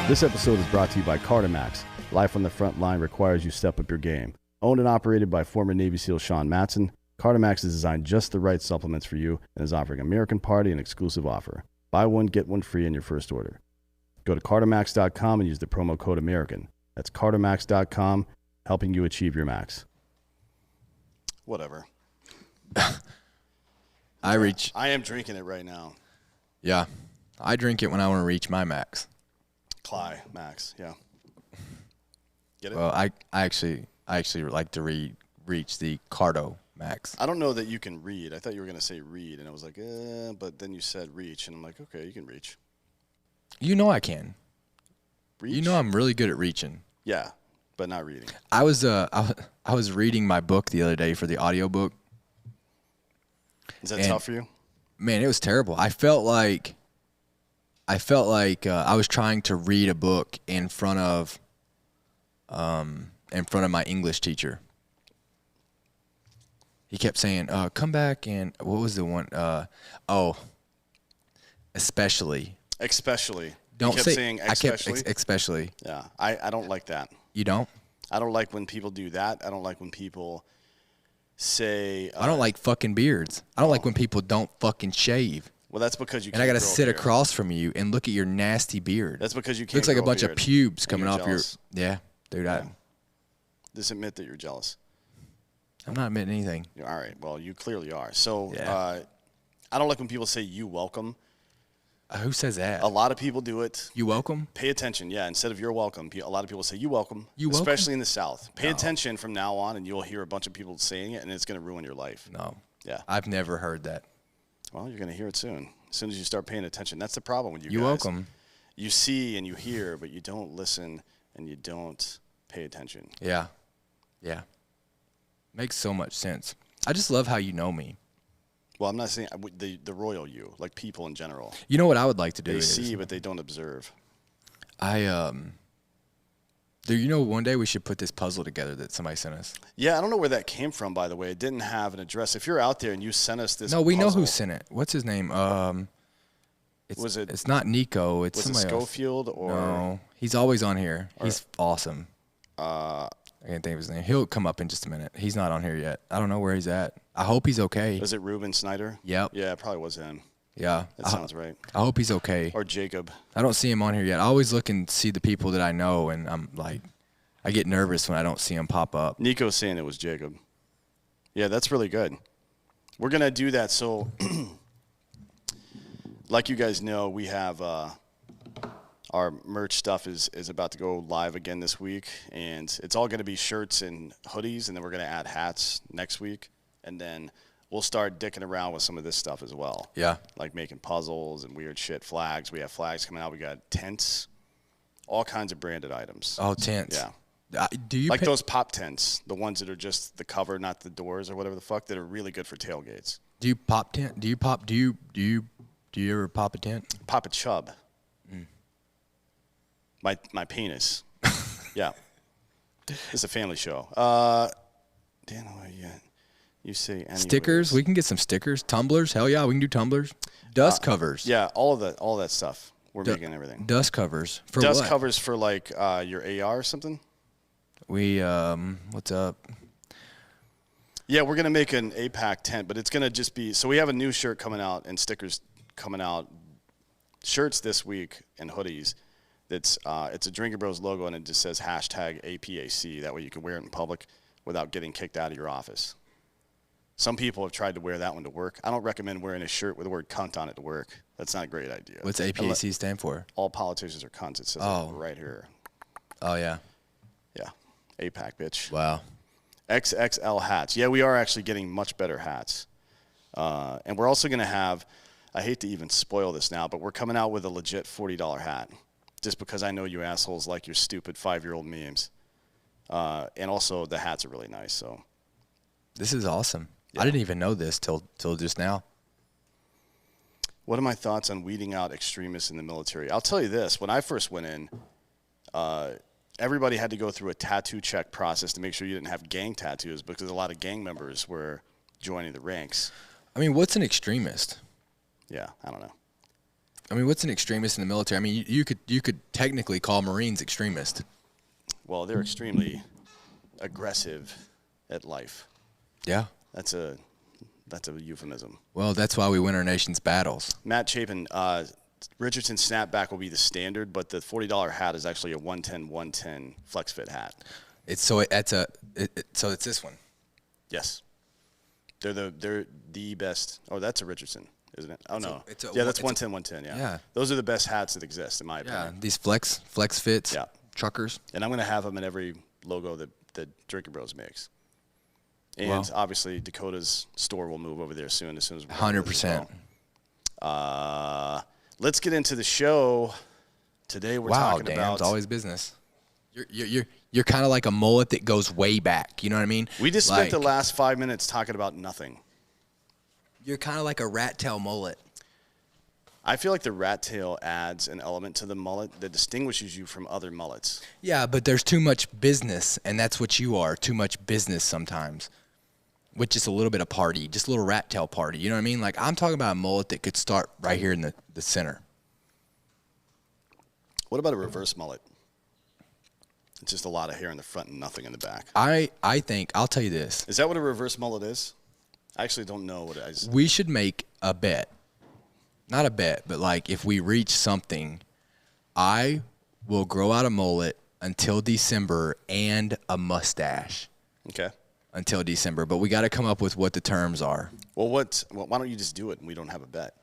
This episode is brought to you by Cartamax. Life on the front line requires you step up your game. Owned and operated by former Navy SEAL Sean Matson, Cartamax has designed just the right supplements for you and is offering American Party an exclusive offer. Buy one, get one free in your first order. Go to Cartamax.com and use the promo code American. That's Cartamax.com, helping you achieve your max. Whatever. I am drinking it right now. Yeah. I drink it when I want to reach my max. Max, yeah. Get it? Well, I actually like to reach the Cardo max. I don't know that you can read. I thought you were going to say read, and I was like, but then you said reach, and I'm like, okay, you can reach. You know I can. Reach? You know I'm really good at reaching. Yeah, but not reading. I was reading my book the other day for the audiobook. Is that tough for you? Man, it was terrible. I felt like I was trying to read a book in front of my English teacher. He kept saying, come back and what was the one? Especially. Especially. Don't he kept say saying especially. Especially. Yeah, I don't like that. You don't? I don't like when people do that. I don't like when people say. I don't like fucking beards. I don't like when people don't fucking shave. Well, that's because you can't. And I got to grow a sit beard. across from you and look at your nasty beard. That's because you can't. Looks like a grow bunch beard. of pubes And coming you're off jealous. your. Yeah, dude. Yeah. Just admit that you're jealous. I'm not admitting anything. All right. Well, you clearly are. So Yeah. I don't like when people say "you welcome." Who says that? A lot of people do it. You welcome? Pay attention. Yeah. Instead of "you're welcome," a lot of people say "you welcome." You welcome? Especially in the South. Pay attention from now on, and you'll hear a bunch of people saying it, and it's going to ruin your life. No. Yeah. I've never heard that. Well, you're going to hear it soon. As soon as you start paying attention. That's the problem with you You guys. welcome. You see and you hear, but you don't listen and you don't pay attention. Yeah. Yeah. Makes so much sense. I just love how you know me. Well, I'm not saying the royal you, like people in general. You know what I would like to do They is see, but they don't observe. One day we should put this puzzle together that somebody sent us. Yeah, I don't know where that came from, by the way. It didn't have an address. If you're out there and you sent us this No, we know puzzle, who sent it. What's his name? It's not Nico. It's was it somebody else. Schofield or No, he's always on here. He's awesome. I can't think of his name. He'll come up in just a minute. He's not on here yet. I don't know where he's at. I hope he's okay. was it Ruben Snyder? Yep. Yeah, it probably was him. Yeah. That sounds right. I hope he's okay. Or Jacob. I don't see him on here yet. I always look and see the people that I know, and I'm like, I get nervous when I don't see him pop up. Nico's saying it was Jacob. Yeah, that's really good. We're going to do that. So, like you guys know, we have our merch stuff is about to go live again this week. And it's all going to be shirts and hoodies, and then we're going to add hats next week. And then we'll start dicking around with some of this stuff as well. Yeah. Like making puzzles and weird shit, flags. We have flags coming out. We got tents, all kinds of branded items. Oh, tents. Yeah. Do you Like those pop tents, the ones that are just the cover, not the doors or whatever the fuck, that are really good for tailgates. Do you pop tent? Do you ever pop a tent? Pop a chub. My penis. Yeah. It's a family show. Dan, you say anyways. Stickers? We can get some stickers. Tumblers? Hell yeah, we can do tumblers. Dust covers. Yeah, all that stuff. We're making everything. Dust covers. For Dust what? covers for like your AR or something? We what's up? Yeah, we're gonna make an APAC tent, but it's gonna just be so we have a new shirt coming out and stickers coming out, shirts this week and hoodies. It's a Drinker Bros logo and it just says #APAC. That way you can wear it in public without getting kicked out of your office. Some people have tried to wear that one to work. I don't recommend wearing a shirt with the word cunt on it to work. That's not a great idea. What's APAC stand for? All politicians are cunts. It says it right here. Oh yeah. Yeah, APAC, bitch. Wow. XXL hats. Yeah, we are actually getting much better hats. And we're also going to have, I hate to even spoil this now, but we're coming out with a legit $40 hat. Just because I know you assholes like your stupid 5-year-old memes. And also the hats are really nice. So This is awesome. Yeah. I didn't even know this till just now. What are my thoughts on weeding out extremists in the military? I'll tell you this. When I first went in, everybody had to go through a tattoo check process to make sure you didn't have gang tattoos because a lot of gang members were joining the ranks. I mean, what's an extremist? Yeah, I don't know. I mean, what's an extremist in the military? I mean, you could technically call Marines extremist. Well, they're extremely aggressive at life. Yeah. That's a euphemism. Well, that's why we win our nation's battles. Matt Chapin, Richardson snapback will be the standard, but the $40 hat is actually a 110 flex fit hat. So it's this one. Yes. They're the best. Oh, that's a Richardson, isn't it? Oh, no. That's 110. Yeah. Those are the best hats that exist, in my opinion. Yeah, these flex fits. Yeah. Truckers. And I'm going to have them in every logo that Drinking Bros makes. And obviously, Dakota's store will move over there soon as we 100%. Let's get into the show. Today we're talking about. It's always business. You're kind of like a mullet that goes way back. You know what I mean? We just spent the last 5 minutes talking about nothing. You're kind of like a rat tail mullet. I feel like the rat tail adds an element to the mullet that distinguishes you from other mullets. Yeah, but there's too much business, and that's what you are. Too much business sometimes. With just a little bit of party, just a little rat tail party. You know what I mean? Like, I'm talking about a mullet that could start right here in the center. What about a reverse mullet? It's just a lot of hair in the front and nothing in the back. I think, I'll tell you this. Is that what a reverse mullet is? I actually don't know what it is. We should make a bet. Not a bet, but like if we reach something, I will grow out a mullet until December and a mustache. Okay. Until December, but we got to come up with what the terms are. Well, why don't you just do it and we don't have a bet?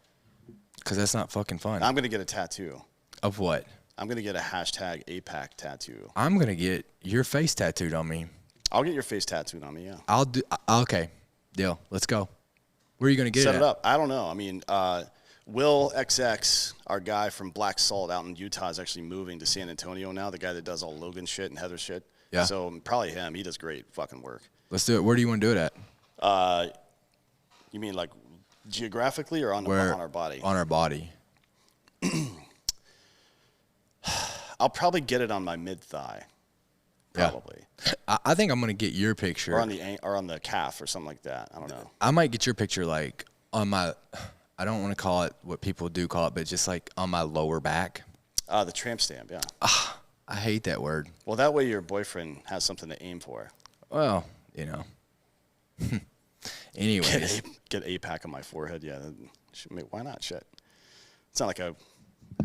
Because that's not fucking fun. I'm going to get a tattoo. Of what? I'm going to get a hashtag APAC tattoo. I'm going to get your face tattooed on me. I'll get your face tattooed on me, yeah. I'll do. Okay. Deal. Let's go. Where are you going to get it? Set it up. I don't know. I mean, Will XX, our guy from Black Salt out in Utah, is actually moving to San Antonio now, the guy that does all Logan shit and Heather shit. Yeah. So probably him. He does great fucking work. Let's do it. Where do you want to do it at? You mean like geographically or on our body? On our body. I'll probably get it on my mid-thigh. Probably. Yeah. I think I'm going to get your picture. Or on the calf or something like that. I don't know. I might get your picture like on my, I don't want to call it what people do call it, but just like on my lower back. The tramp stamp, yeah. I hate that word. Well, that way your boyfriend has something to aim for. Well, you know. Anyways. Get APAC on my forehead, yeah. Why not? Shit. It's not like I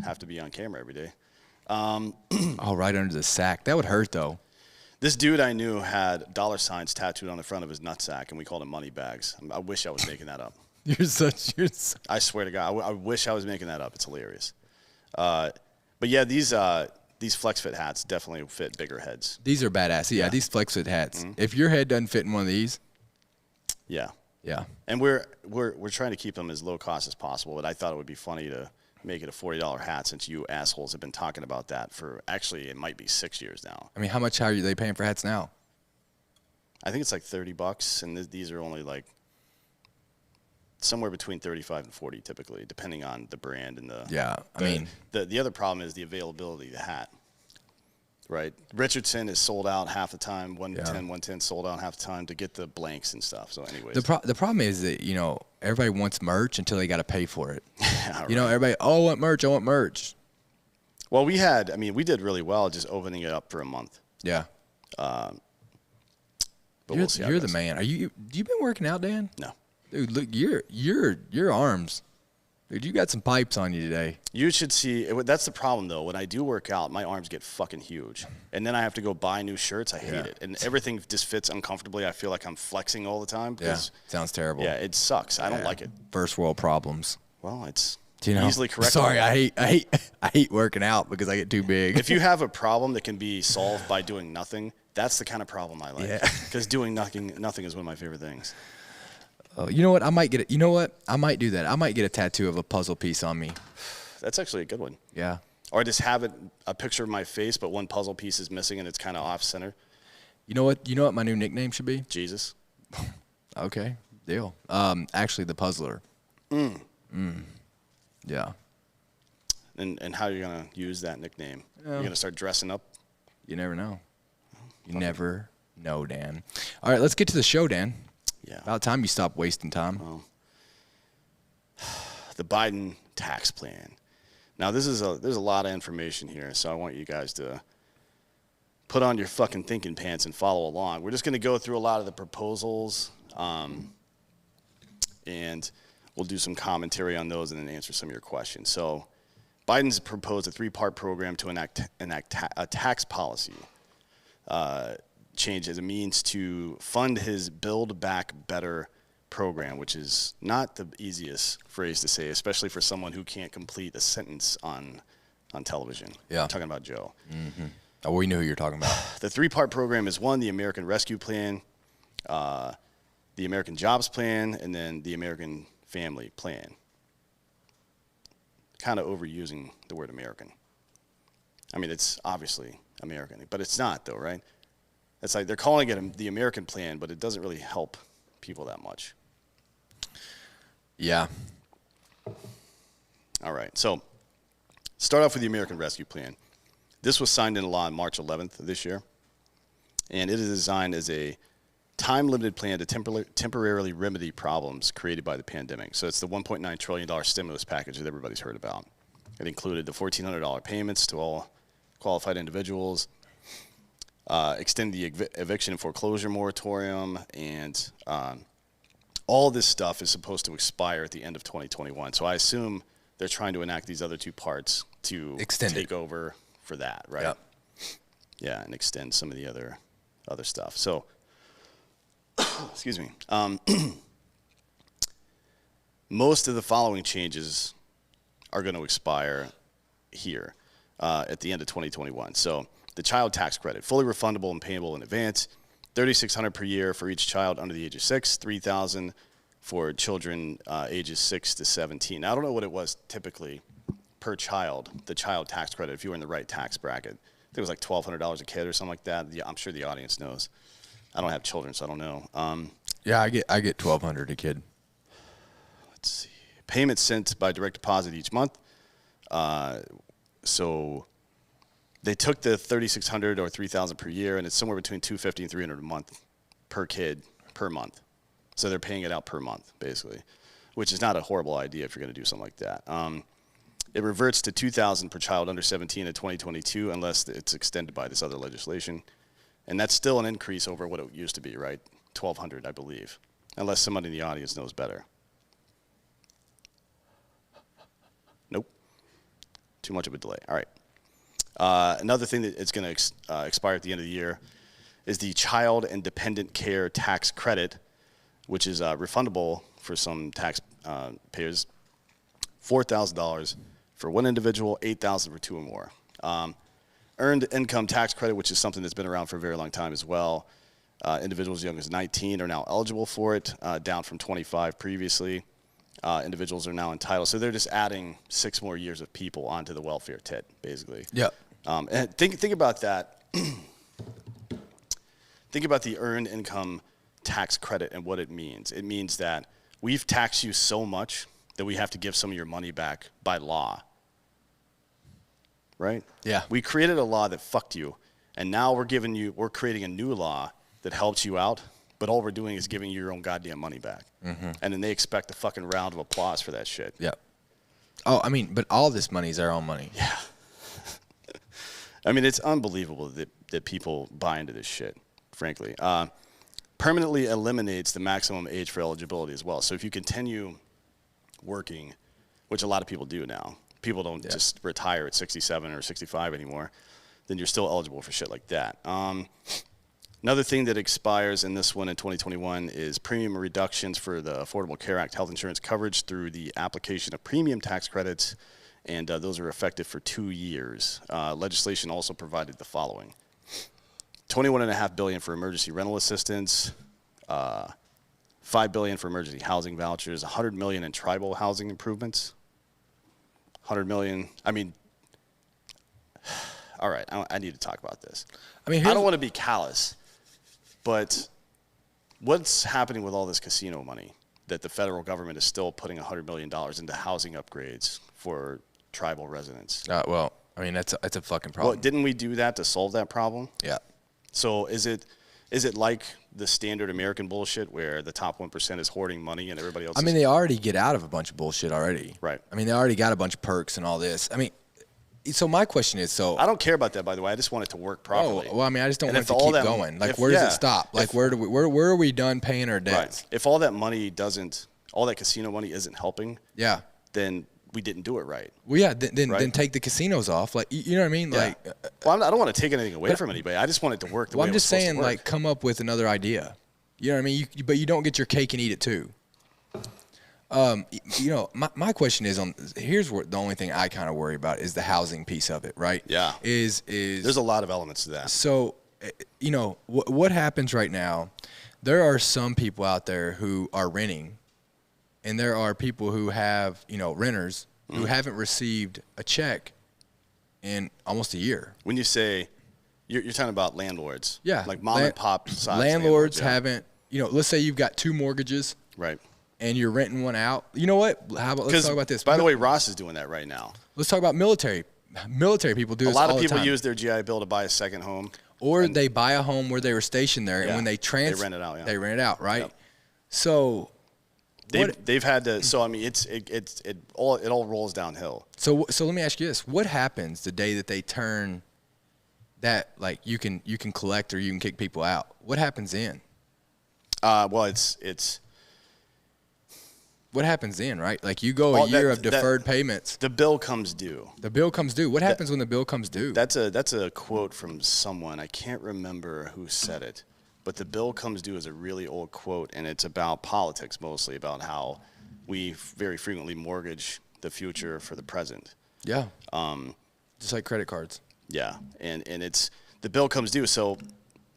have to be on camera every day. Oh, right under the sack. That would hurt, though. This dude I knew had $ tattooed on the front of his nutsack, and we called him money bags. I wish I was making that up. I swear to God, I wish I was making that up. It's hilarious. But yeah, these flex fit hats definitely fit bigger heads. These are badass. Yeah, these flex fit hats. Mm-hmm. If your head doesn't fit in one of these. Yeah. Yeah. And we're trying to keep them as low cost as possible, but I thought it would be funny to make it a $40 hat since you assholes have been talking about that for, actually, it might be 6 years now. I mean, how much are they paying for hats now? I think it's like $30, and these are only like somewhere between 35 and 40 typically, depending on the brand and the. Yeah, the other problem is the availability of the hat. Right, Richardson is sold out half the time. 110 sold out half the time to get the blanks and stuff. So, anyways, the problem is that everybody wants merch until they got to pay for it. Yeah, right. Everybody, I want merch. I want merch. Well, we did really well just opening it up for a month. Yeah. But we'll see. You're the man. You been working out, Dan? No. Dude, look, your arms. Dude, you got some pipes on you today. You should see. That's the problem, though. When I do work out, my arms get fucking huge. And then I have to go buy new shirts. I hate it. And everything just fits uncomfortably. I feel like I'm flexing all the time. Yeah, sounds terrible. Yeah, it sucks. I don't like it. First world problems. Well, it's easily correctable. Sorry, I hate working out because I get too big. If you have a problem that can be solved by doing nothing, that's the kind of problem I like. Because doing nothing is one of my favorite things. Oh, you know what? I might get it. You know what? I might do that. I might get a tattoo of a puzzle piece on me. That's actually a good one. Yeah. Or just have a picture of my face, but one puzzle piece is missing and it's kind of off center. You know what? You know what my new nickname should be? Jesus. Okay, deal. Actually, the Puzzler. Yeah. And how are you gonna use that nickname? You're gonna start dressing up? You never know. You never know, Dan. All right, let's get to the show, Dan. Yeah. About time you stop wasting time. Well, the Biden tax plan. Now, there's a lot of information here, so I want you guys to put on your fucking thinking pants and follow along. We're just going to go through a lot of the proposals, and we'll do some commentary on those and then answer some of your questions. So Biden's proposed a 3-part program to enact a tax policy change as a means to fund his Build Back Better program, which is not the easiest phrase to say, especially for someone who can't complete a sentence on television. Yeah. I'm talking about Joe. Mm-hmm. Oh, we knew who you're talking about. The 3-part program is 1, the American Rescue Plan, the American Jobs Plan, and then the American Family Plan. Kind of overusing the word American. I mean, it's obviously American, but it's not, though, right? It's like they're calling it the American Plan, but it doesn't really help people that much. Yeah. All right. So start off with the American Rescue Plan. This was signed into law on March 11th of this year, and it is designed as a time-limited plan to temporarily remedy problems created by the pandemic. So it's the $1.9 trillion stimulus package that everybody's heard about. It included the $1,400 payments to all qualified individuals, extended the eviction and foreclosure moratorium, and all this stuff is supposed to expire at the end of 2021. So I assume they're trying to enact these other 2 parts to take over for that, right? Yep. Yeah, and extend some of the other stuff. So, excuse me. Most of the following changes are going to expire here at the end of 2021. So the child tax credit, fully refundable and payable in advance, $3,600 per year for each child under the age of 6, $3,000 for children ages 6 to 17. Now, I don't know what it was typically per child, the child tax credit, if you were in the right tax bracket. I think it was like $1,200 a kid or something like that. I'm sure the audience knows. I don't have children, so I don't know. Yeah, I get $1,200 a kid. Let's see. Payments sent by direct deposit each month. So they took the $3,600 or $3,000 per year, and it's somewhere between $250 and $300 a month per kid per month. So they're paying it out per month, basically, which is not a horrible idea if you're going to do something like that. It reverts to $2,000 per child under 17 in 2022 unless it's extended by this other legislation. And that's still an increase over what it used to be, right? $1,200, I believe, unless somebody in the audience knows better. Nope. Too much of a delay. All right. Another thing that is going to expire at the end of the year is the Child and Dependent Care Tax Credit, which is refundable for some tax payers, $4,000 for one individual, $8,000 for 2 or more. Earned income tax credit, which is something that's been around for a very long time as well. Individuals as young as 19 are now eligible for it, down from 25 previously. Individuals are now entitled. So they're just adding 6 more years of people onto the welfare tit, basically. Yeah. And think about that. Think about the earned income tax credit and what it means. It means that we've taxed you so much that we have to give some of your money back by law. Right? Yeah. We created a law that fucked you, and now we're creating a new law that helps you out, but all we're doing is giving you your own goddamn money back. Mm-hmm. And then they expect a fucking round of applause for that shit. Yeah. Oh, I mean, but all this money is our own money. Yeah. I mean, it's unbelievable that people buy into this shit, frankly. Permanently eliminates the maximum age for eligibility as well. So if you continue working, which a lot of people do now, people don't just retire at 67 or 65 anymore, then you're still eligible for shit like that. Another thing that expires in this one in 2021 is premium reductions for the Affordable Care Act health insurance coverage through the application of premium tax credits, and those are effective for 2 years. Legislation also provided the following: $21.5 billion for emergency rental assistance, $5 billion for emergency housing vouchers, $100 million in tribal housing improvements. $100 million. I mean, all right, I need to talk about this. I mean, I don't want to be callous, but what's happening with all this casino money that the federal government is still putting $100 million into housing upgrades for tribal residents? Well, I mean, that's a fucking problem. Well, didn't we do that to solve that problem? Yeah. So Is it like the standard American bullshit where the top 1% is hoarding money and everybody else? I mean, they already get out of a bunch of bullshit already. Right. I mean, they already got a bunch of perks and all this. I mean, so my question is, I don't care about that, by the way. I just want it to work properly. Oh, well, I mean, I just don't And want it if to all keep that- going. Like, if- where does yeah. it stop? Like, If- where are we done paying our debts? Right. If all that money doesn't, all that casino money isn't helping, Yeah. then we didn't do it right. Well, yeah. Then Right? take the casinos off. Like, you know what I mean? Yeah. Like, Well, I don't want to take anything away from anybody. I just want it to work the way I'm it was just supposed to saying, work. like, come up with another idea. You know what I mean? But you don't get your cake and eat it too. You know, my question is here's the only thing I kind of worry about is the housing piece of it, right? Yeah. Is There's a lot of elements to that. so, you know, what happens right now? There are some people out there who are renting, and there are people who have, you know, renters who haven't received a check in almost a year. When you say, you're talking about landlords. Yeah. Like mom and pop size landlords yeah. haven't, you know, let's say you've got 2 mortgages. Right. And you're renting one out. You know what? Let's talk about this. By the way, Ross is doing that right now. Let's talk about military. Military people do this all the time. A lot of people use their GI Bill to buy a second home. Or they buy a home where they were stationed there, and Yeah. when they rent it out, yeah. they rent it out, right? Yep. So They've had to. So I mean, it all rolls downhill. So let me ask you this: what happens the day that they turn that, like, you can collect or you can kick people out? What happens then? Well, it's What happens then, right? Like, you go Well, a year that- of deferred payments. the bill comes due. The bill comes due. What happens when the bill comes due? That's a quote from someone. I can't remember who said it, but the bill comes due is a really old quote, and it's about politics mostly, about how we very frequently mortgage the future for the present. Yeah. Just like credit cards. Yeah, and it's the bill comes due, so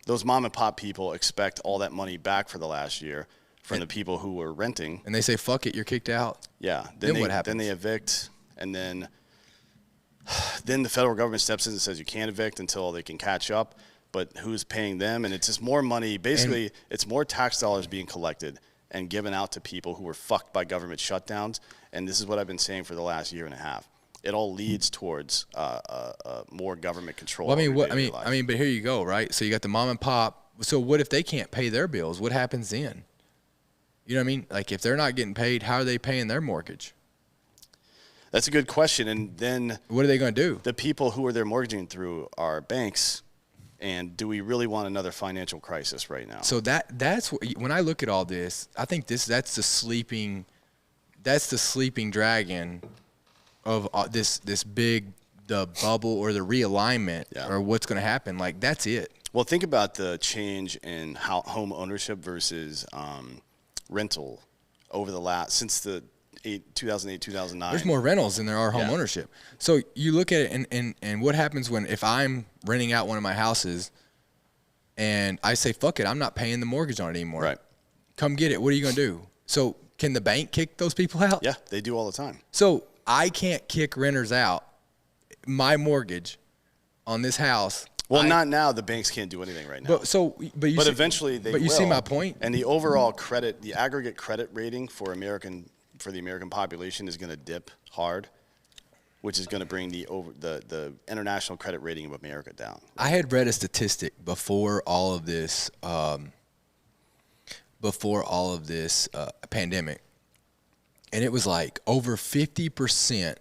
those mom and pop people expect all that money back for the last year from the people who were renting. And they say, "Fuck it, you're kicked out." Yeah. Then what happens? Then they evict, and then the federal government steps in and says you can't evict until they can catch up. But who's paying them? And it's just more money. Basically, it's more tax dollars being collected and given out to people who were fucked by government shutdowns. And this is what I've been saying for the last year and a half. It all leads towards more government control. Well, over daily life. I mean, but here you go, right? So you got the mom and pop. So what if they can't pay their bills? What happens then? You know what I mean? Like, if they're not getting paid, how are they paying their mortgage? That's a good question. And then What are they going to do? the people who are they're mortgaging through are banks. And do we really want another financial crisis right now? So that's what, when I look at all this, I think that's the sleeping dragon of this big, the bubble or the realignment or what's going to happen. Like, that's it. Well, think about the change in how home ownership versus rental over the since the 2008, 2009. There's more rentals than there are home Yeah. ownership. So you look at it, and what happens if I'm renting out one of my houses and I say, fuck it, I'm not paying the mortgage on it anymore. Right. Come get it. What are you going to do? So can the bank kick those people out? Yeah, they do all the time. So I can't kick renters out. My mortgage on this house. Well, not now. The banks can't do anything right now. But Eventually they will. But you see my point? And the overall credit, the aggregate credit rating for the American population is going to dip hard, which is going to bring the international credit rating of America down. I had read a statistic before all of this pandemic, and it was like over 50%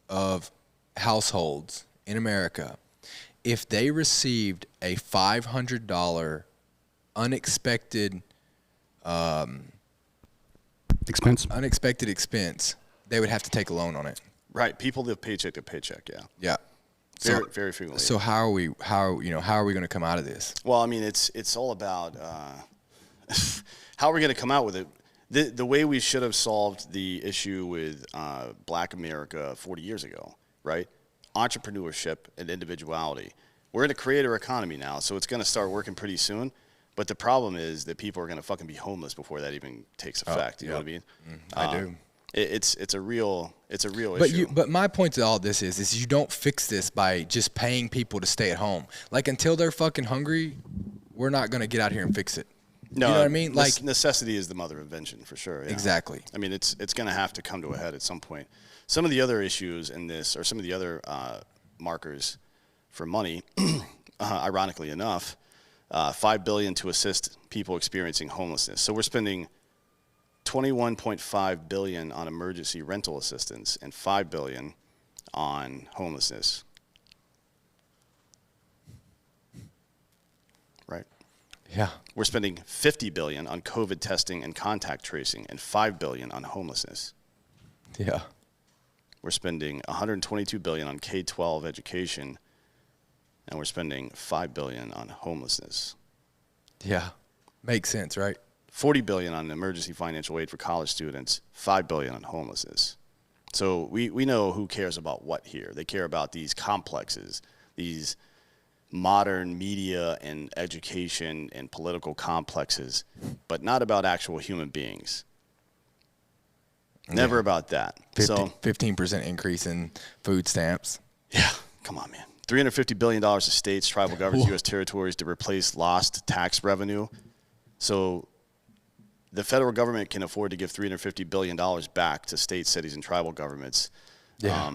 of households in America, if they received a $500 unexpected expense, they would have to take a loan on it. Right. People live paycheck to paycheck. Yeah. Yeah. Very frequently. So how are we going to come out of this? Well, I mean, it's all about how we're going to come out with it. The way we should have solved the issue with Black America 40 years ago, right? Entrepreneurship and individuality. We're in a creator economy now, so it's going to start working pretty soon. But the problem is that people are going to fucking be homeless before that even takes effect. You know what I mean? I do. It's a real issue. But my point to all this is you don't fix this by just paying people to stay at home. Like, until they're fucking hungry, we're not going to get out here and fix it. No, you know what I mean? Like, necessity is the mother of invention, for sure. Yeah. Exactly. I mean, it's going to have to come to a head at some point. Some of the other issues in this, or some of the other markers for money, ironically enough, $5 billion to assist people experiencing homelessness. So we're spending $21.5 billion on emergency rental assistance and $5 billion on homelessness. Right? Yeah. We're spending $50 billion on COVID testing and contact tracing and $5 billion on homelessness. Yeah. We're spending $122 billion on K-12 education, and we're spending $5 billion on homelessness. Yeah. Makes sense, right? $40 billion on emergency financial aid for college students, $5 billion on homelessness. So we know who cares about what here. They care about these complexes, these modern media and education and political complexes, but not about actual human beings. Never about that. 15% increase in food stamps. Yeah, come on, man. $350 billion to states, tribal governments, U.S. territories to replace lost tax revenue. So the federal government can afford to give $350 billion back to states, cities, and tribal governments. Yeah.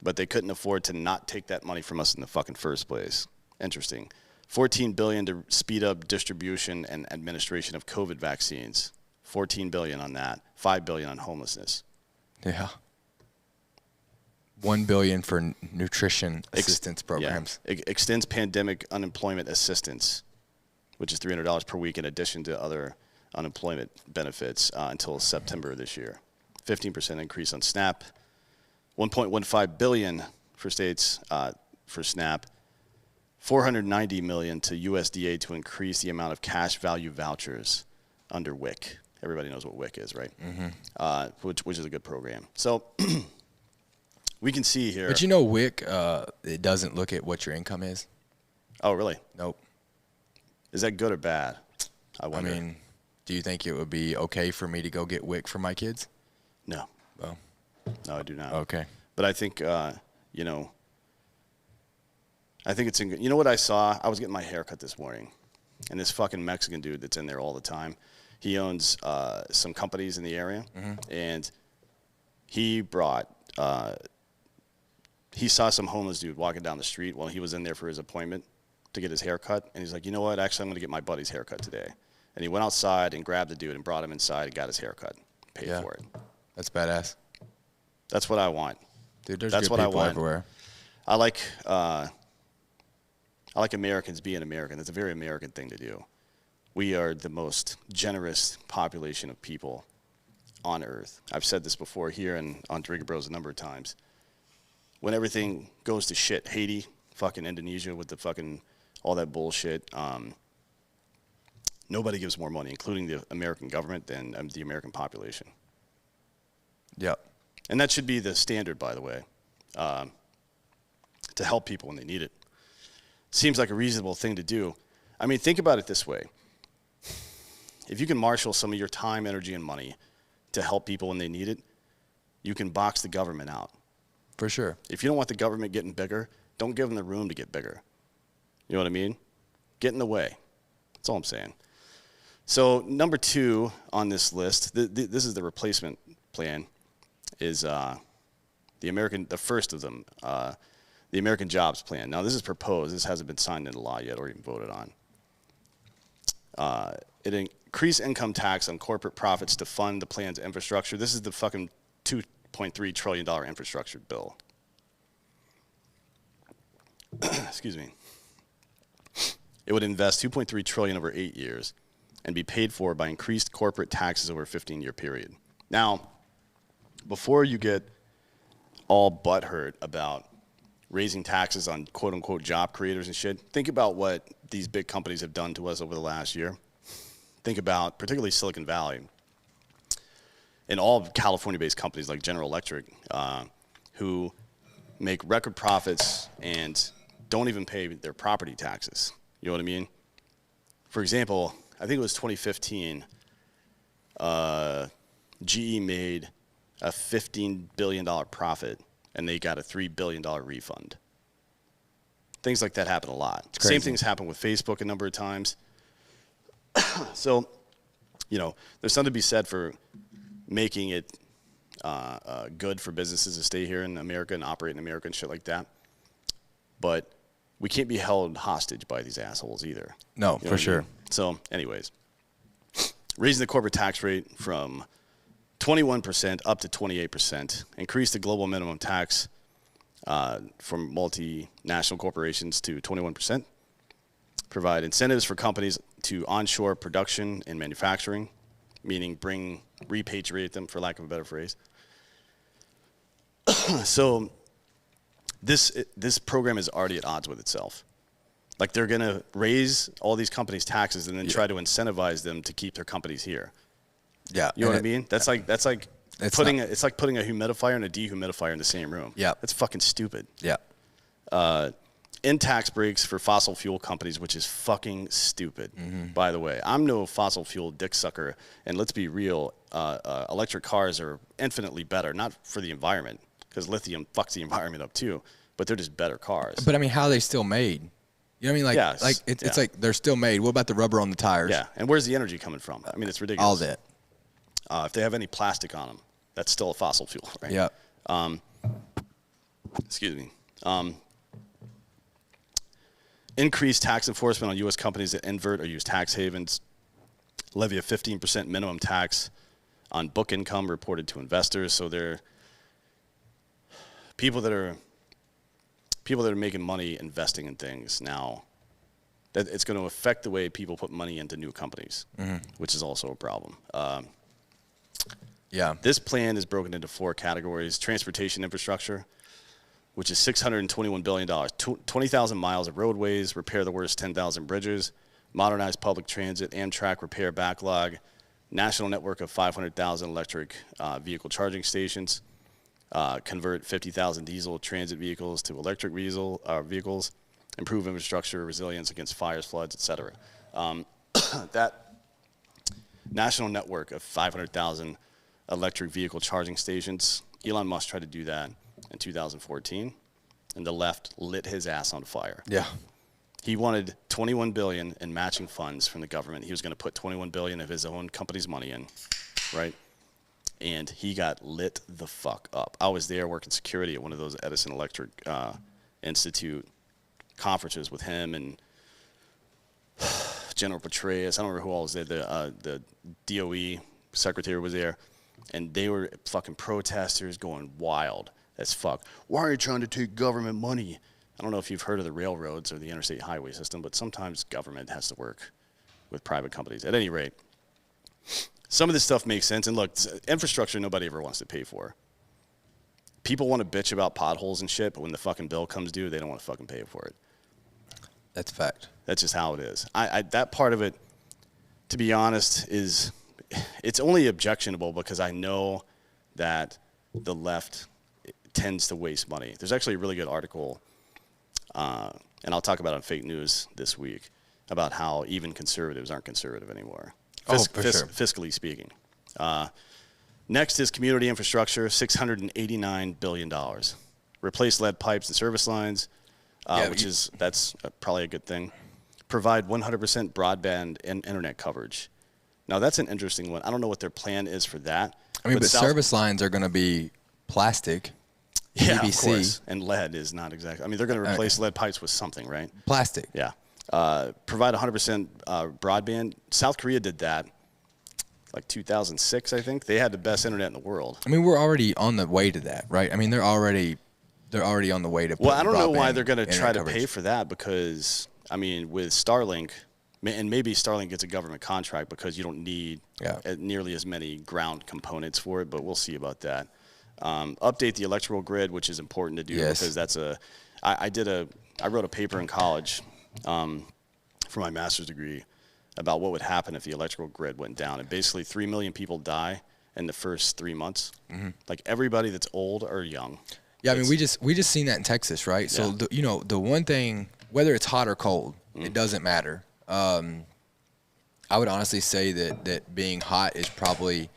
But they couldn't afford to not take that money from us in the fucking first place. Interesting. $14 billion to speed up distribution and administration of COVID vaccines. $14 billion on that. $5 billion on homelessness. Yeah. $1 billion for nutrition assistance programs. Yeah. Extends pandemic unemployment assistance, which is $300 per week in addition to other unemployment benefits until September of this year. 15% increase on SNAP. $1.15 billion for states for SNAP. $490 million to USDA to increase the amount of cash value vouchers under WIC. Everybody knows what WIC is, right? Mm-hmm. Which is a good program. So we can see here. But you know, WIC, it doesn't look at what your income is. Oh, really? Nope. Is that good or bad? I wonder. I mean, do you think it would be okay for me to go get WIC for my kids? No. Oh. No, I do not. Okay. But I think, I think it's you know what I saw? I was getting my hair cut this morning, and this fucking Mexican dude that's in there all the time, he owns some companies in the area, and he brought, he saw some homeless dude walking down the street while he was in there for his appointment to get his hair cut, and he's like, you know what? Actually, I'm going to get my buddy's haircut today. And he went outside and grabbed the dude and brought him inside and got his haircut, paid for it. That's badass. That's what I want. Dude, there's That's good what people I want. everywhere. I like Americans being American. That's a very American thing to do. We are the most generous population of people on Earth. I've said this before here and on Drinker Bros a number of times. When everything goes to shit, Haiti, fucking Indonesia with the fucking all that bullshit, nobody gives more money, including the American government, than the American population. Yep. And that should be the standard, by the way, to help people when they need it. Seems like a reasonable thing to do. I mean, think about it this way. If you can marshal some of your time, energy, and money to help people when they need it, you can box the government out. For sure. If you don't want the government getting bigger, don't give them the room to get bigger. You know what I mean? Get in the way. That's all I'm saying. So number 2 on this list, this is the replacement plan, is the first of them, the American Jobs Plan. Now, this is proposed. This hasn't been signed into law yet or even voted on. It increased income tax on corporate profits to fund the plan's infrastructure. This is the fucking $2.3 trillion infrastructure bill. Excuse me. It would invest $2.3 trillion over 8 years and be paid for by increased corporate taxes over a 15-year period. Now, before you get all butthurt about raising taxes on quote-unquote job creators and shit, think about what these big companies have done to us over the last year. Think about particularly Silicon Valley and all California-based companies like General Electric who make record profits and don't even pay their property taxes. You know what I mean? For example, I think it was 2015, GE made a $15 billion profit, and they got a $3 billion refund. Things like that happen a lot. Same things happen with Facebook a number of times. So, there's something to be said for making it good for businesses to stay here in America and operate in America and shit like that. But we can't be held hostage by these assholes either. No, You know for what I sure. mean? So, anyways, raising the corporate tax rate from 21% up to 28%, increase the global minimum tax from multinational corporations to 21%, provide incentives for companies to onshore production and manufacturing, meaning repatriate them, for lack of a better phrase. So this program is already at odds with itself. Like, they're going to raise all these companies' taxes and then try to incentivize them to keep their companies here. Yeah. You know what I mean? It's like putting a humidifier and a dehumidifier in the same room. Yeah. That's fucking stupid. Yeah. In tax breaks for fossil fuel companies, which is fucking stupid. By the way, I'm no fossil fuel dick sucker, and let's be real, electric cars are infinitely better, not for the environment, because lithium fucks the environment up too, but they're just better cars. But I mean, how are they still made? You know what I mean? Like, Yes. it's like they're still made. What about the rubber on the tires? Yeah, and where's the energy coming from? I mean, it's ridiculous. All that. If they have any plastic on them, that's still a fossil fuel, right? Yeah. Excuse me. Increase tax enforcement on U.S. companies that invert or use tax havens. Levy a 15% minimum tax on book income reported to investors. So they're people that are making money investing in things now. That it's going to affect the way people put money into new companies, which is also a problem. Yeah. This plan is broken into 4 categories: transportation infrastructure, which is $621 billion, 20,000 miles of roadways, repair the worst 10,000 bridges, modernize public transit, Amtrak repair backlog, national network of 500,000 electric vehicle charging stations, convert 50,000 diesel transit vehicles to electric vehicles, improve infrastructure resilience against fires, floods, etc. That national network of 500,000 electric vehicle charging stations, Elon Musk tried to do that in 2014, and the left lit his ass on fire. Yeah. He wanted $21 billion in matching funds from the government. He was going to put $21 billion of his own company's money in, right? And he got lit the fuck up. I was there working security at one of those Edison Electric Institute conferences with him and General Petraeus. I don't remember who all was there. The DOE secretary was there, and they were fucking protesters going wild as fuck. Why are you trying to take government money? I don't know if you've heard of the railroads or the interstate highway system, but sometimes government has to work with private companies. At any rate, some of this stuff makes sense. And look, infrastructure nobody ever wants to pay for. People want to bitch about potholes and shit, but when the fucking bill comes due, they don't want to fucking pay for it. That's a fact. That's just how it is. That part of it, to be honest, it's only objectionable because I know that the left tends to waste money. There's actually a really good article, and I'll talk about it on Fake News this week, about how even conservatives aren't conservative anymore, for sure. fiscally speaking. Next is community infrastructure, $689 billion. Replace lead pipes and service lines, that's probably a good thing. Provide 100% broadband and internet coverage. Now, that's an interesting one. I don't know what their plan is for that. I mean, but service lines are going to be plastic. Yeah, PVC. of course. And lead is not exactly. I mean, they're going to replace lead pipes with something, right? Plastic. Yeah. Provide 100% broadband. South Korea did that like 2006, I think. They had the best internet in the world. I mean, we're already on the way to that, right? I mean, they're already on the way to. Well, I don't know why they're going to try to pay for that because, I mean, with Starlink, and maybe Starlink gets a government contract because you don't need nearly as many ground components for it, but we'll see about that. Update the electrical grid, which is important to do because that's I wrote a paper in college for my master's degree about what would happen if the electrical grid went down. And basically 3 million people die in the first 3 months. Mm-hmm. Like everybody that's old or young. Yeah, I mean, we just seen that in Texas, right? So, the one thing, whether it's hot or cold, it doesn't matter. I would honestly say that being hot is probably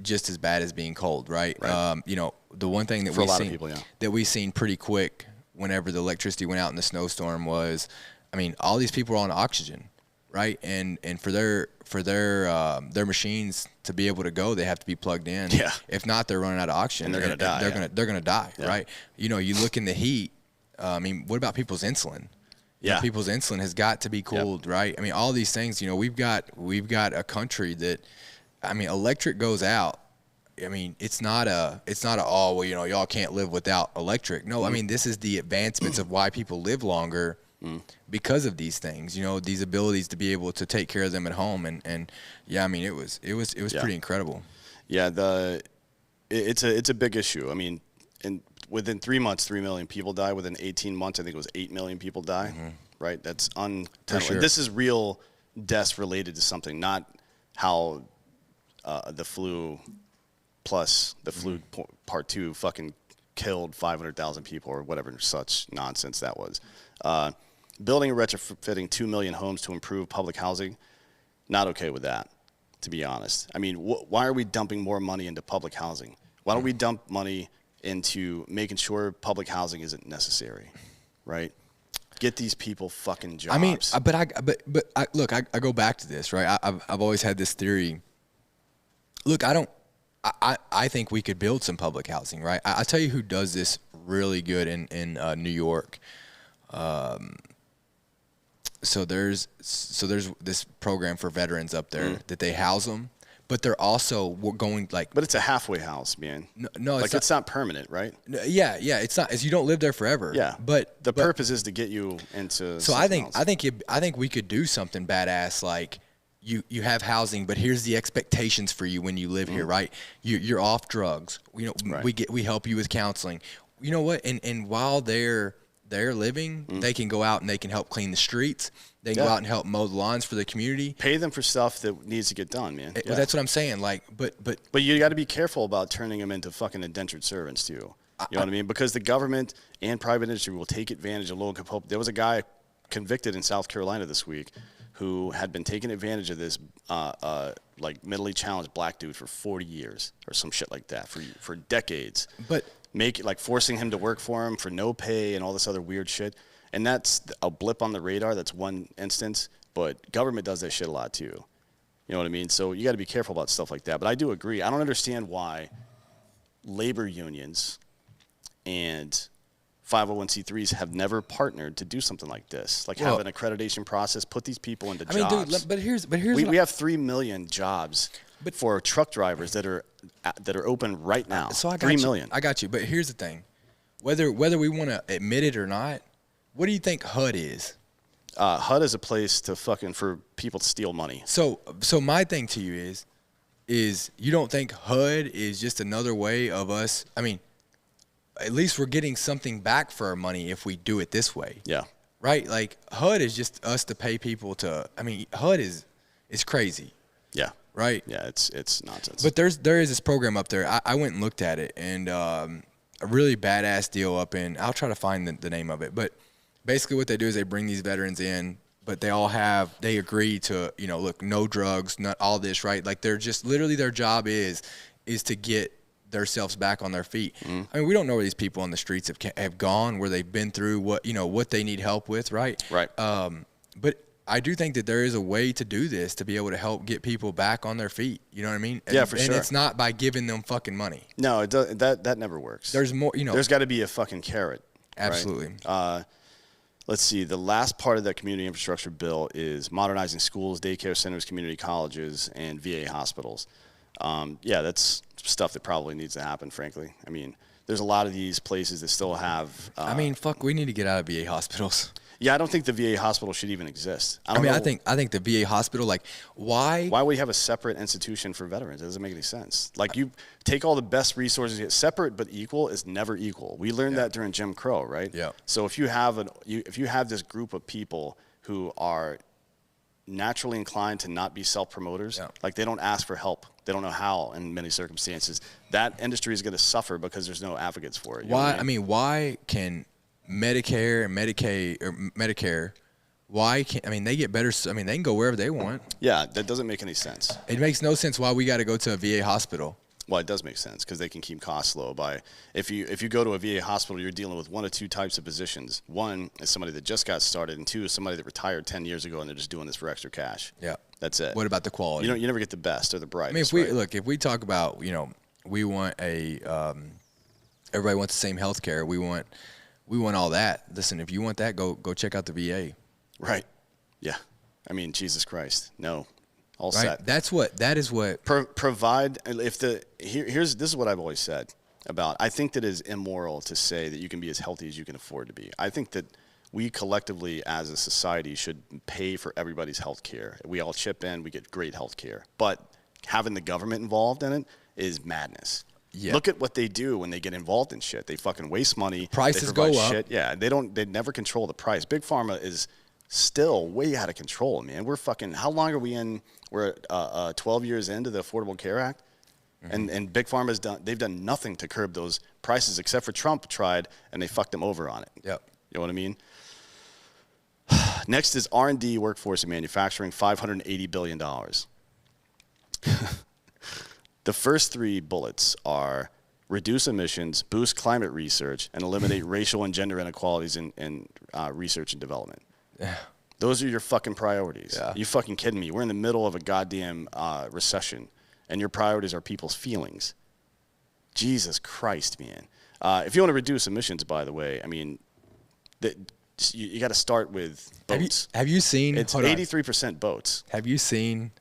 just as bad as being cold, right? The one thing that we've seen pretty quick whenever the electricity went out in the snowstorm was, I mean, all these people are on oxygen, right? And for their machines to be able to go, they have to be plugged in. Yeah. If not, they're running out of oxygen. And they're gonna die. They're gonna die, right? You look in the heat. I mean, what about people's insulin? Yeah. People's insulin has got to be cooled, right? I mean, all these things, we've got a country that, I mean, electric goes out. I mean, it's not oh, well, y'all can't live without electric. No, I mean, this is the advancements of why people live longer because of these things, these abilities to be able to take care of them at home. And yeah, I mean, it was pretty incredible. Yeah. It's a big issue. I mean, within 3 months, 3 million people die. Within 18 months, I think it was 8 million people die. Right? That's untenable. Sure. This is real deaths related to something, not how the flu plus the flu part 2 fucking killed 500,000 people or whatever such nonsense that was. Building and retrofitting 2 million homes to improve public housing, not okay with that, to be honest. I mean, why are we dumping more money into public housing? Why don't we dump money into making sure public housing isn't necessary, right? Get these people fucking jobs. I mean, look, I go back to this, right? I've always had this theory. Look, I think we could build some public housing, right? I'll tell you who does this really good in New York. So there's this program for veterans up there that they house them. But they're also going like. But it's a halfway house, man. No, it's not permanent, right? Yeah, it's not. You don't live there forever. Yeah, but the purpose is to get you into. So I think we could do something badass like you have housing, but here's the expectations for you when you live here, right? You're off drugs. Right. We help you with counseling. You know what? And while they're living, they can go out and they can help clean the streets. They can go out and help mow the lawns for the community. Pay them for stuff that needs to get done, man. Well, that's what I'm saying. Like, but you got to be careful about turning them into fucking indentured servants too. You know what I mean? Because the government and private industry will take advantage of low income. There was a guy convicted in South Carolina this week who had been taking advantage of this like mentally challenged black dude for 40 years or some shit like that for decades. But forcing him to work for him for no pay and all this other weird shit. And that's a blip on the radar. That's one instance. But government does that shit a lot too. You know what I mean? So you got to be careful about stuff like that. But I do agree. I don't understand why labor unions and 501c3s have never partnered to do something like this. Like have an accreditation process, put these people into jobs. I mean, dude, but here's we have 3 million jobs for truck drivers that are open right now. So I got 3 million. I got you. But here's the thing. Whether we want to admit it or not, what do you think HUD is? HUD is a place for people to steal money. So my thing to you is you don't think HUD is just another way of us? I mean, at least we're getting something back for our money if we do it this way. Yeah. Right? Like HUD is just us to pay people to. I mean, HUD is crazy. Yeah. Right? Yeah, it's nonsense. But there is this program up there. I went and looked at it, and a really badass deal up in. I'll try to find the name of it, but. Basically what they do is they bring these veterans in, but they agree to, look, no drugs, not all this, right? Like they're just literally their job is to get themselves back on their feet. I mean, we don't know where these people on the streets have gone, where they've been through, what they need help with, right? Right. But I do think that there is a way to do this to be able to help get people back on their feet. You know what I mean? Yeah, for sure. And it's not by giving them fucking money. No, that never works. There's more, There's got to be a fucking carrot. Absolutely. Right? Let's see. The last part of that community infrastructure bill is modernizing schools, daycare centers, community colleges, and VA hospitals. Yeah, that's stuff that probably needs to happen, frankly. I mean, there's a lot of these places that still have... we need to get out of VA hospitals. Yeah, I don't think the VA hospital should even exist. I think the VA hospital, like, why? Why would we have a separate institution for veterans? It doesn't make any sense. Like, you take all the best resources, separate but equal is never equal. We learned that during Jim Crow, right? Yeah. So if you have this group of people who are naturally inclined to not be self-promoters, like they don't ask for help, they don't know how in many circumstances, that industry is going to suffer because there's no advocates for it. Why? I mean, why can Medicare and Medicaid or Medicare, they get better. I mean, they can go wherever they want. Yeah, that doesn't make any sense. It makes no sense why we got to go to a VA hospital. Well, it does make sense because they can keep costs low by if you go to a VA hospital, you're dealing with one of two types of physicians. One is somebody that just got started, and two is somebody that retired 10 years ago and they're just doing this for extra cash. Yeah, that's it. What about the quality? You never get the best or the brightest. I mean, if we talk about, we want everybody wants the same health care. We We want all that. Listen, if you want that, go check out the VA. Right. Yeah. I mean, Jesus Christ. No. All Right. set. That is what. Provide. If this is what I've always said about. I think that it is immoral to say that you can be as healthy as you can afford to be. I think that we collectively as a society should pay for everybody's health care. We all chip in. We get great health care. But having the government involved in it is madness. Yeah. Look at what they do when they get involved in shit. They fucking waste money. Prices go up. Shit. Yeah, they never control the price. Big Pharma is still way out of control, man. We're fucking, how long are we in? We're 12 years into the Affordable Care Act. Mm-hmm. And Big Pharma's they've done nothing to curb those prices except for Trump tried and they fucked them over on it. Yep. You know what I mean? Next is R&D, workforce, and manufacturing, $580 billion. The first three bullets are reduce emissions, boost climate research, and eliminate racial and gender inequalities in research and development. Yeah. Those are your fucking priorities. Yeah. You fucking kidding me? We're in the middle of a goddamn recession, and your priorities are people's feelings. Jesus Christ, man. If you want to reduce emissions, by the way, I mean, you got to start with boats. Have you seen? It's 83% boats. Have you seen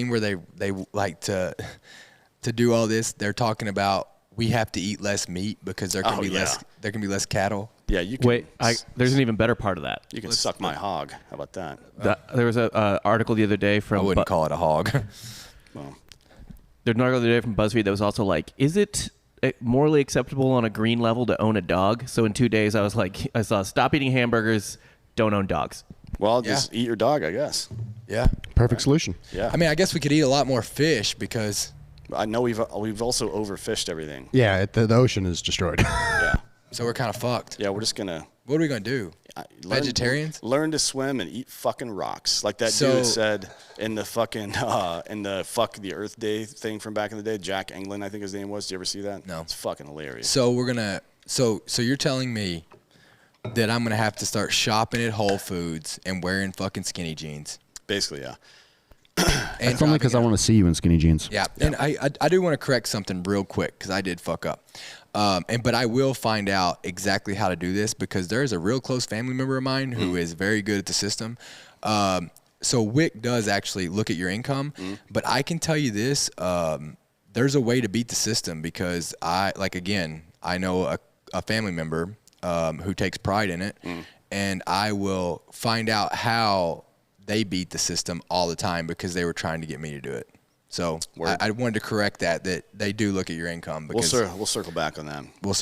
where they like to do all this? They're talking about we have to eat less meat because there can be less cattle. Yeah, you can. Wait, there's an even better part of that. You can suck my hog. How about that? There was an article the other day from. I wouldn't call it a hog. Well, there's an article the other day from BuzzFeed that was also like, is it morally acceptable on a green level to own a dog? So in 2 days, I saw stop eating hamburgers, don't own dogs. Well, just eat your dog, I guess. Yeah. Perfect solution. Yeah. I mean, I guess we could eat a lot more fish because. I know we've also overfished everything. Yeah, the ocean is destroyed. Yeah. So we're kind of fucked. Yeah, we're just gonna. What are we gonna do? Vegetarians? Learn to swim and eat fucking rocks, like that dude said in the fucking Fuck the Earth Day thing from back in the day. Jack England, I think his name was. Did you ever see that? No. It's fucking hilarious. So we're gonna. So you're telling me that I'm gonna have to start shopping at Whole Foods and wearing fucking skinny jeans? Basically, yeah. And It's only because I want to see you in skinny jeans. Yeah, and I do want to correct something real quick because I did fuck up. But I will find out exactly how to do this because there's a real close family member of mine who is very good at the system. So WIC does actually look at your income, but I can tell you this: there's a way to beat the system because I know a family member who takes pride in it, and I will find out how they beat the system all the time because they were trying to get me to do it. So I wanted to correct that they do look at your income. Because we'll circle back on that. Let's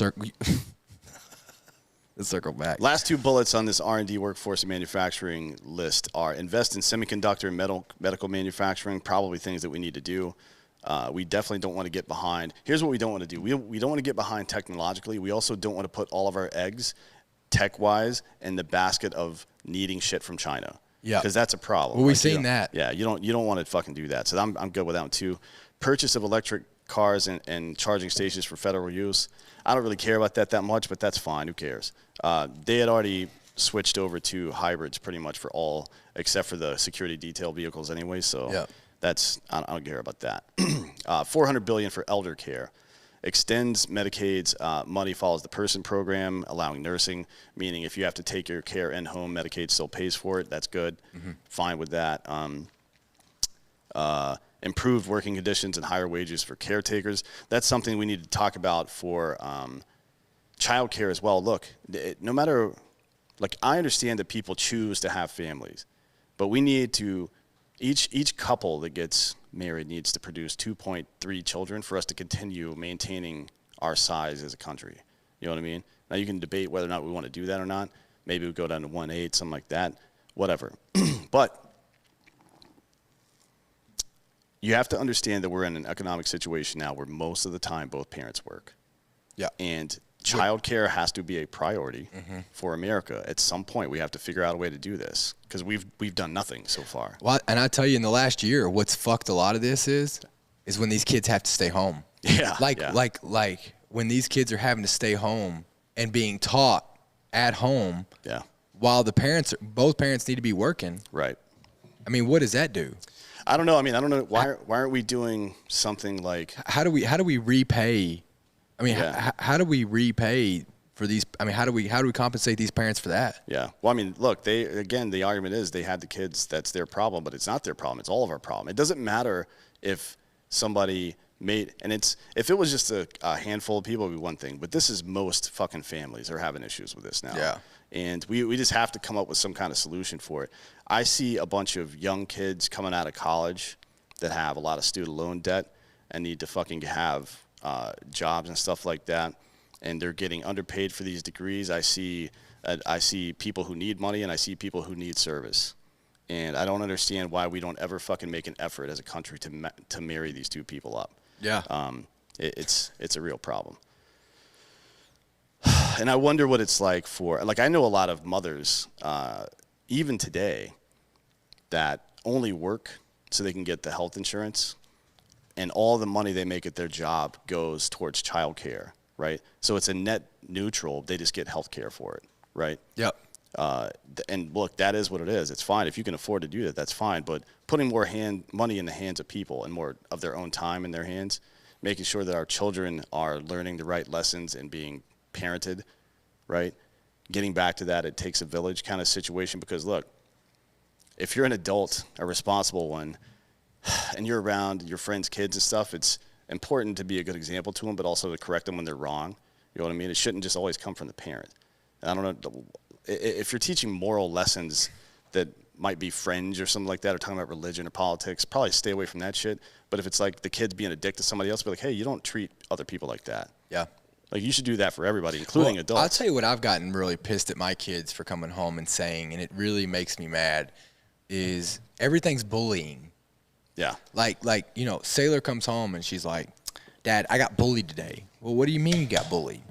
circle back. Last two bullets on this R&D, workforce, and manufacturing list are invest in semiconductor and medical manufacturing, probably things that we need to do. We definitely don't want to get behind. Here's what we don't want to do. We don't want to get behind technologically. We also don't want to put all of our eggs, tech-wise, in the basket of needing shit from China. Yeah, because that's a problem. Well, we've seen that. Yeah, you don't want to fucking do that. So I'm good with that one too. Purchase of electric cars and charging stations for federal use. I don't really care about that much, but that's fine. Who cares? They had already switched over to hybrids pretty much for all except for the security detail vehicles anyway. So I don't care about that. $400 billion for elder care. Extends Medicaid's money follows the person program, allowing nursing, meaning if you have to take your care in-home, Medicaid still pays for it. That's good. Fine with that. Improved working conditions and higher wages for caretakers. That's something we need to talk about for child care as well. Look, no matter, I understand that people choose to have families, but we need to, each couple that gets married needs to produce 2.3 children for us to continue maintaining our size as a country. You know what I mean? Now you can debate whether or not we want to do that or not. Maybe we go down to 1.8, something like that, whatever. But you have to understand that we're in an economic situation now where most of the time both parents work. Yeah. And childcare has to be a priority for America. At some point, we have to figure out a way to do this because we've done nothing so far. Well, and I tell you, in the last year, what's fucked a lot of this is when these kids have to stay home. Yeah. Like when these kids are having to stay home and being taught at home. Yeah. While both parents need to be working. Right. I mean, what does that do? I don't know. I mean, I don't know why aren't we doing something like how do we repay? I mean, how do we repay for these? I mean, how do we compensate these parents for that? Yeah. Well, I mean, look, the argument is they had the kids. That's their problem, but it's not their problem. It's all of our problem. It doesn't matter if somebody if it was just a handful of people, it would be one thing. But this is most fucking families are having issues with this now. Yeah. And we just have to come up with some kind of solution for it. I see a bunch of young kids coming out of college that have a lot of student loan debt and need to fucking have jobs and stuff like that. And they're getting underpaid for these degrees. I see people who need money, and I see people who need service. And I don't understand why we don't ever fucking make an effort as a country to marry these two people up. Yeah. It's a real problem. And I wonder what it's like I know a lot of mothers, even today, that only work so they can get the health insurance, and all the money they make at their job goes towards childcare, right? So it's a net neutral. They just get health care for it, right? Yep. And look, that is what it is. It's fine. If you can afford to do that, that's fine. But putting more money in the hands of people and more of their own time in their hands, making sure that our children are learning the right lessons and being parented, right? Getting back to that, it takes a village kind of situation. Because look, if you're an adult, a responsible one, and you're around your friends' kids and stuff, it's important to be a good example to them, but also to correct them when they're wrong. You know what I mean? It shouldn't just always come from the parent. And I don't know, if you're teaching moral lessons that might be fringe or something like that, or talking about religion or politics, probably stay away from that shit. But if it's like the kid's being a dick to somebody else, be like, hey, you don't treat other people like that. Yeah. Like, you should do that for everybody, including adults. I'll tell you what I've gotten really pissed at my kids for coming home and saying, and it really makes me mad, is everything's bullying. Yeah. Like Sailor comes home and she's like, Dad, I got bullied today. Well, what do you mean you got bullied?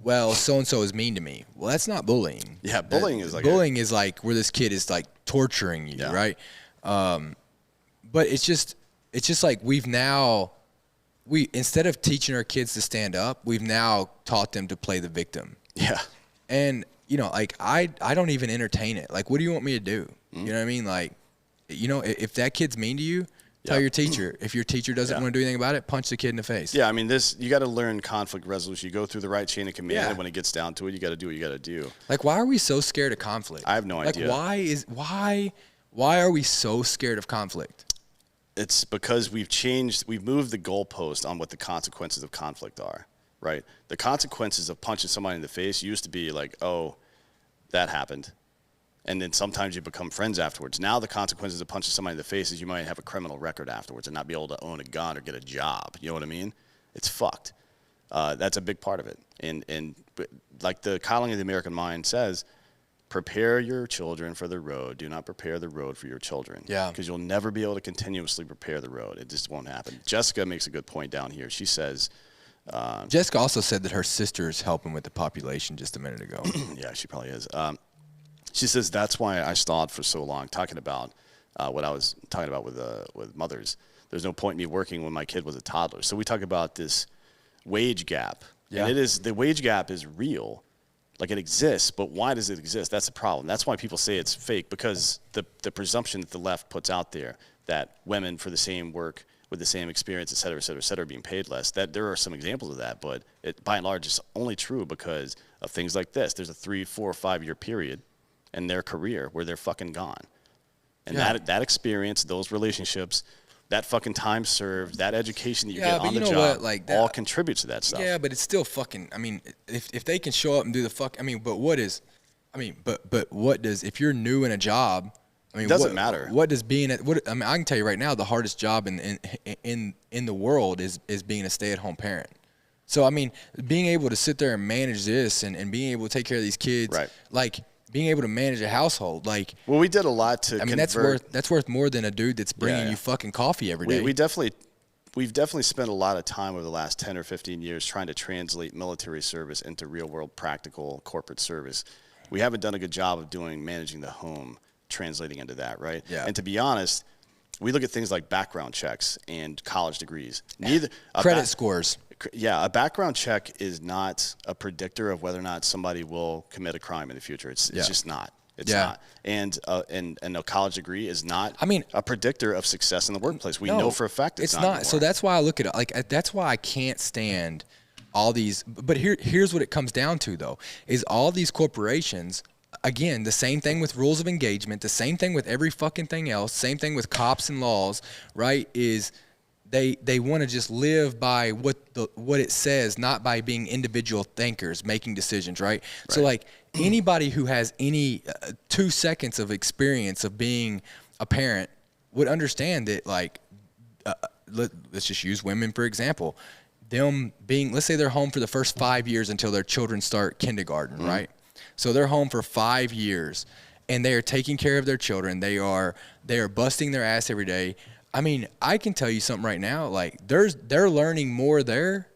Well, so-and-so is mean to me. Well, that's not bullying. Yeah, bullying is like is like where this kid is like torturing you, yeah. right? But it's just like instead of teaching our kids to stand up, we've now taught them to play the victim. Yeah. And, like I don't even entertain it. Like, what do you want me to do? Mm-hmm. You know what I mean? Like, if that kid's mean to you, tell your teacher. If your teacher doesn't want to do anything about it, punch the kid in the face. Yeah, I mean, you got to learn conflict resolution. You go through the right chain of command, and when it gets down to it, you got to do what you got to do. Like, why are we so scared of conflict? I have no idea. Why are we so scared of conflict? It's because we've moved the goalpost on what the consequences of conflict are, right? The consequences of punching somebody in the face used to be like, oh, that happened. And then sometimes you become friends afterwards. Now the consequences of punching somebody in the face is you might have a criminal record afterwards and not be able to own a gun or get a job. You know what I mean? It's fucked. That's a big part of it. And like the Coddling of the American Mind says, prepare your children for the road. Do not prepare the road for your children. Yeah. Because you'll never be able to continuously prepare the road. It just won't happen. Jessica makes a good point down here. She says... Jessica also said that her sister is helping with the population just a minute ago. Yeah, she probably is. She says that's why I stalled for so long talking about what I was talking about with mothers. There's no point in me working when my kid was a toddler. So we talk about this wage gap. Yeah. And the wage gap is real. Like, it exists, but why does it exist? That's the problem. That's why people say it's fake, because the presumption that the left puts out there that women for the same work with the same experience, et cetera, are being paid less. That there are some examples of that, but it, by and large, is only true because of things like this. There's a 3, 4, 5 year period in their career where they're fucking gone. And that experience, those relationships, that fucking time served, that education that you get on the job, all contributes to that stuff. Yeah, but it's still fucking, I mean, if they can show up and do the fuck, I mean, but what does, if you're new in a job, I mean, it doesn't matter. What does being I can tell you right now, the hardest job in the world is being a stay-at-home parent. So, I mean, being able to sit there and manage this and being able to take care of these kids, right. Like being able to manage a household, like. Well, we did a lot to convert. that's worth more than a dude that's bringing you fucking coffee every day. We've definitely spent a lot of time over the last 10 or 15 years trying to translate military service into real-world practical corporate service. We haven't done a good job of managing the home, translating into that, right? Yeah. And to be honest, we look at things like background checks and college degrees. Credit scores. Yeah, a background check is not a predictor of whether or not somebody will commit a crime in the future. It's just not. It's not. And a college degree is not a predictor of success in the workplace. We know for a fact it's not. So that's why I look at it. Like, that's why I can't stand all these, but here's what it comes down to though, is all these corporations, again, the same thing with rules of engagement, the same thing with every fucking thing else, same thing with cops and laws, right? Is they want to just live by what it says, not by being individual thinkers making decisions, right? So like anybody who has any 2 seconds of experience of being a parent would understand that, like, let's just use women for example. Them being, let's say they're home for the first 5 years until their children start kindergarten, right? So they're home for 5 years and they are taking care of their children. They are busting their ass every day. I mean, I can tell you something right now, like they're learning more there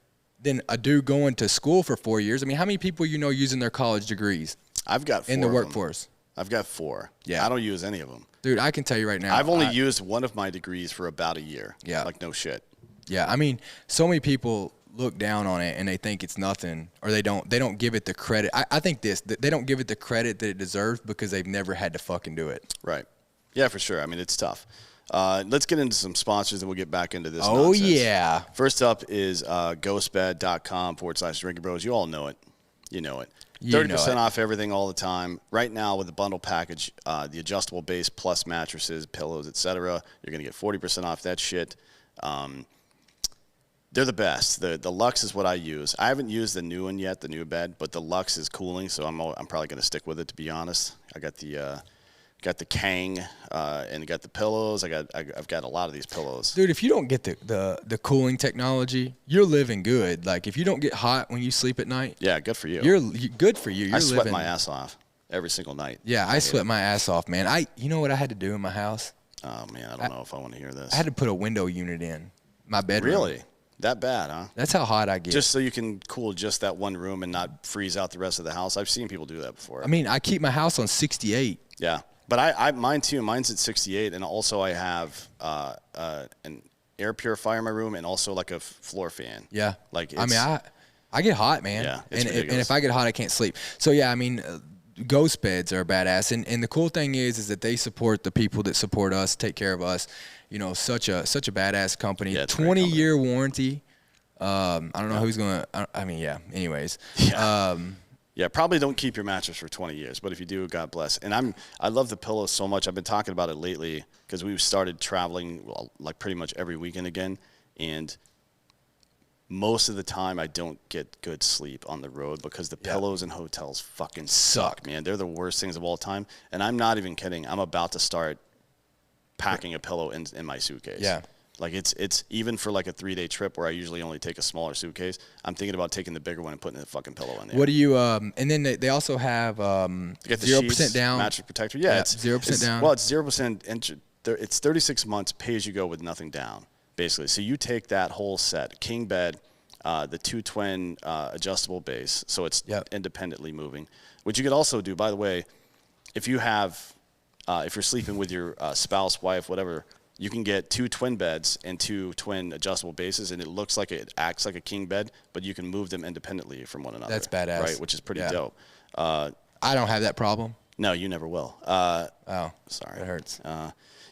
than a dude going to school for 4 years. I mean, how many people you know using their college degrees? I've got 4 in the of them. workforce. I've got 4. Yeah. I don't use any of them. Dude, I can tell you right now. I've only used one of my degrees for about a year. Yeah. Like no shit. Yeah, I mean, so many people look down on it and they think it's nothing, or they don't give it the credit. I think they don't give it the credit that it deserves because they've never had to fucking do it. Right. Yeah, for sure. I mean, it's tough. Let's get into some sponsors and we'll get back into this Oh, nonsense. yeah. First up is ghostbed.com/Drinking Bros. You all know it. You know it. You know 30% it. off everything all the time. Right now with the bundle package, the adjustable base plus mattresses, pillows, etc. You're going to get 40% off that shit. They're the best. The Luxe is what I use. I haven't used the new one yet, the new bed, but the Luxe is cooling, so I'm probably going to stick with it, to be honest. I got the Kang and got the pillows. I've got a lot of these pillows. Dude, if you don't get the cooling technology, you're living good. Like, if you don't get hot when you sleep at night, Yeah, good for you. you're good for you. You're I sweat living. my ass off every single night. Yeah, I sweat my ass off, man. You know what I had to do in my house? Oh man, I don't know if I want to hear this. I had to put a window unit in my bedroom. Really? That bad, huh? That's how hot I get. Just so you can cool just that one room and not freeze out the rest of the house. I've seen people do that before. I mean, I keep my house on 68. Yeah, but mine too. Mine's at 68, and also I have an air purifier in my room, and also like a floor fan. Yeah. Like I mean, I get hot, man. Yeah, it's and ridiculous. if I get hot, I can't sleep. So yeah, I mean, ghost beds are badass, and the cool thing is that they support the people that support us, take care of us. You know, such a badass company. Yeah, it's a great company. 20-year warranty. I don't know who's gonna. I mean, yeah. Anyways. Yeah. Yeah, probably don't keep your mattress for 20 years, but if you do, God bless. And I love the pillows so much. I've been talking about it lately because we've started traveling like pretty much every weekend again, and most of the time I don't get good sleep on the road because the pillows in hotels fucking suck, man. They're the worst things of all time, and I'm not even kidding. I'm about to start packing a pillow in my suitcase. Yeah. Like it's even for like a 3-day trip where I usually only take a smaller suitcase. I'm thinking about taking the bigger one and putting the fucking pillow in there. What do you? And then they also have You got the 0% sheets, down mattress protector. Yeah, it's 0% down. Well, it's 0%. It's 36 months pay as you go with nothing down, basically. So you take that whole set, king bed, the 2 twin adjustable base, so it's independently moving. Which you could also do, by the way, if you have, if you're sleeping with your spouse, wife, whatever. You can get 2 twin beds and 2 twin adjustable bases, and it looks like it acts like a king bed, but you can move them independently from one another. That's badass. Right, which is pretty dope. I don't have that problem. No, you never will. Oh, sorry. That hurts.